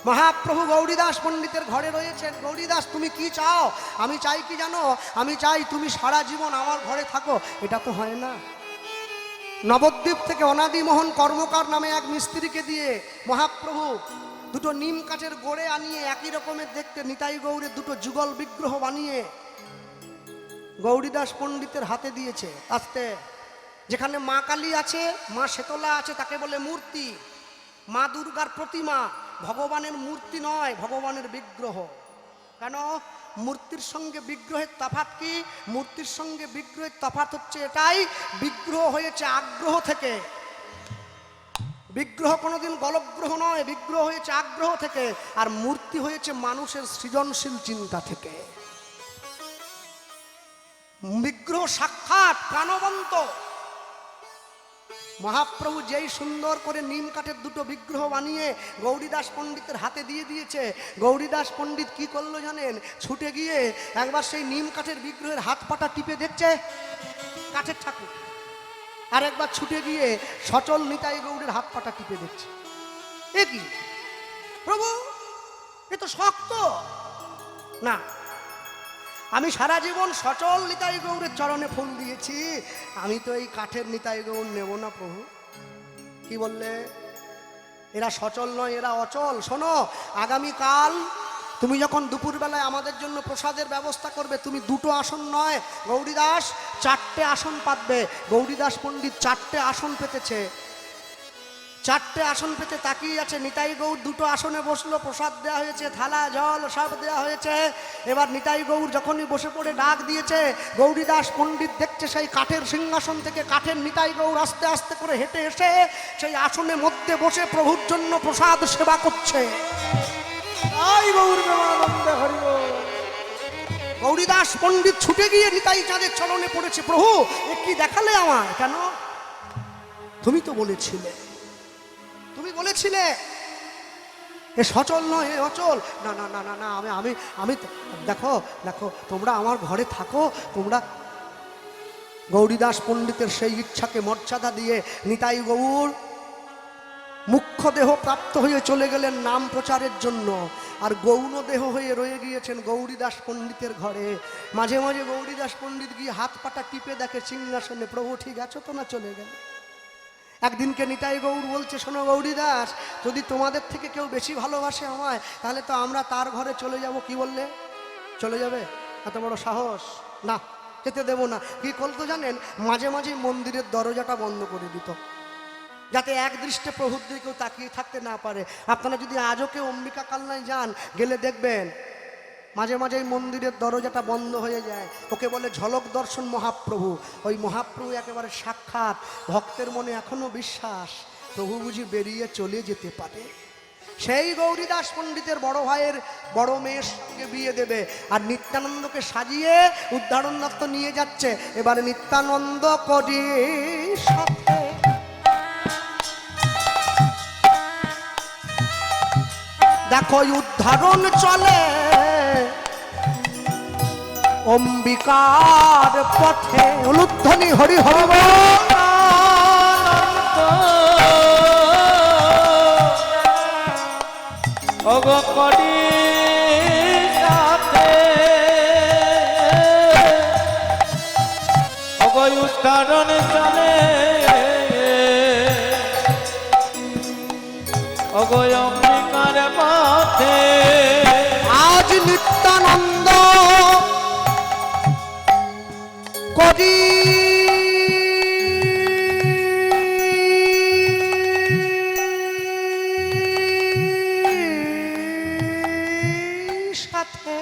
মহাপ্রভু গৌরীদাস পণ্ডিতের ঘরে রয়েছেন। গৌরীদাস তুমি কি চাও? আমি চাই কি জানো? আমি চাই তুমি সারা জীবন আমার ঘরে থাকো। এটা তো হয় না। নবদ্বীপ থেকে অনাদি মোহন কর্মকার নামে এক মিস্ত্রিকে দিয়ে মহাপ্রভু দুটো নিম কাঠের গোড়ে আনিয়ে একই রকমের দেখতে নিতাই গৌরের দুটো যুগল বিগ্রহ বানিয়ে গৌরীদাস পণ্ডিতের হাতে দিয়েছে। আস্তে, যেখানে মা কালী আছে, মা শেতলা আছে, তাকে বলে মূর্তি। মা দুর্গার প্রতিমা, ভগবানের মূর্তি নয়, ভগবানের বিগ্রহ। কেন? মূর্তির সঙ্গে বিগ্রহের তফাৎ কি? মূর্তির সঙ্গে বিগ্রহের তফাৎ হচ্ছে এটাই, বিগ্রহ হয়েছে আগ্রহ থেকে। বিগ্রহ কোনোদিন গলগ্রহ নয়, বিগ্রহ হয়েছে আগ্রহ থেকে, আর মূর্তি হয়েছে মানুষের সৃজনশীল চিন্তা থেকে। বিগ্রহ সাক্ষাৎ প্রাণবন্ত। মহাপ্রভু যেই সুন্দর করে নিম কাঠের দুটো বিগ্রহ বানিয়ে গৌরীদাস পণ্ডিতের হাতে দিয়ে দিয়েছে, গৌরীদাস পণ্ডিত কি করলো জানেন? ছুটে গিয়ে একবার সেই নিম কাঠের বিগ্রহের হাত পাটা টিপে দেখছে, কাঠের ঠাকুর। আর একবার ছুটে গিয়ে সচল নিতাই গৌরের হাত পাটা টিপে দেখছে। এ কি প্রভু, এ তো শক্ত না। আমি সারা জীবন সচল নিতাই গৌরের চরণে ফুল দিয়েছি, আমি তো এই কাঠের নিতাই গৌর নেব না প্রভু। কি বললে? এরা সচল নয়, এরা অচল। শোনো, আগামীকাল তুমি যখন দুপুরবেলায় আমাদের জন্য প্রসাদের ব্যবস্থা করবে, তুমি দুটো আসন নয় গৌরীদাস, 4টে আসন পাতবে। গৌরীদাস পণ্ডিত 4টে আসন পেতেছে। 4টে আসন পেতে তাকিয়ে আছে। নিতাই গৌর দুটো আসনে বসলো, প্রসাদ দেওয়া হয়েছে, থালা জল সব দেওয়া হয়েছে। এবার নিতাই গৌর যখনই বসে পড়ে ডাক দিয়েছে, গৌরীদাস পণ্ডিত দেখছে সেই কাঠের সিংহাসন থেকে কাঠের নিতাই গৌর আস্তে আস্তে করে হেঁটে এসে সেই আসনের মধ্যে বসে প্রভুর জন্য প্রসাদ সেবা করছে। গৌরীদাস পণ্ডিত ছুটে গিয়ে নিতাই চাঁদের চরণে পড়েছে। প্রভু, এ কি দেখালে আমার? কেন? তুমি তো বলেছিলে, তুমি বলেছিলে এ সচল নয়, এ অচল। না না না না না, আমি আমি আমি দেখো দেখো, তোমরা আমার ঘরে থাকো। তোমরা গৌরীদাস পণ্ডিতের সেই ইচ্ছাকে মর্যাদা দিয়ে নিতাই গৌর মুখ্য দেহ প্রাপ্ত হয়ে চলে গেলেন নাম প্রচারের জন্য, আর গৌণ দেহ হয়ে রয়ে গিয়েছেন গৌরীদাস পণ্ডিতের ঘরে। মাঝে মাঝে গৌরীদাস পণ্ডিত গিয়ে হাত পাটা টিপে দেখে সিংহাসনে, প্রভু ঠিক আছো তো না চলে গেল। একদিনকে নিতাই গৌর বলছে, শোনো গৌরীদাস, যদি তোমাদের থেকে কেউ বেশি ভালোবাসে আমায়, তাহলে তো আমরা তার ঘরে চলে যাব। কি বললে? চলে যাবে? এত বড় সাহস? না, যেতে দেব না। কি করতো জানেন? মাঝে মাঝে মন্দিরের দরজাটা বন্ধ করে দিত, যাতে এক দৃষ্টে প্রভুর দিকে কেউ তাকিয়ে থাকতে না পারে। আপনারা যদি আজও কেউ অম্বিকা কালনায় যান, গেলে দেখবেন মাঝে মাঝে মন্দিরের দরজাটা বন্ধ হয়ে যায়। ওকে বলে ঝলক দর্শন মহাপ্রভু। ওই মহাপ্রভু একেবারে সাক্ষাৎ। ভক্তের মনে এখনো বিশ্বাস, প্রভু বুঝি বেরিয়ে চলে যেতে পারে। সেই গৌরীদাস পণ্ডিতের বড় ভাইয়ের বড় মেয়ের সঙ্গে বিয়ে দেবে, আর নিত্যানন্দকে সাজিয়ে উদ্ধারণ দত্ত নিয়ে যাচ্ছে। এবারে নিত্যানন্দ করি সাথে দেখো উদ্ধারণ চলে অম্বিকার পথে। উলুধ্বনি হরি হরি বল। ওগো করি সাথে, ওগো উদ্ধারণ চলে, ওগো অম্বিকার পথে। আজ নিত্যানন্দ করি সাথে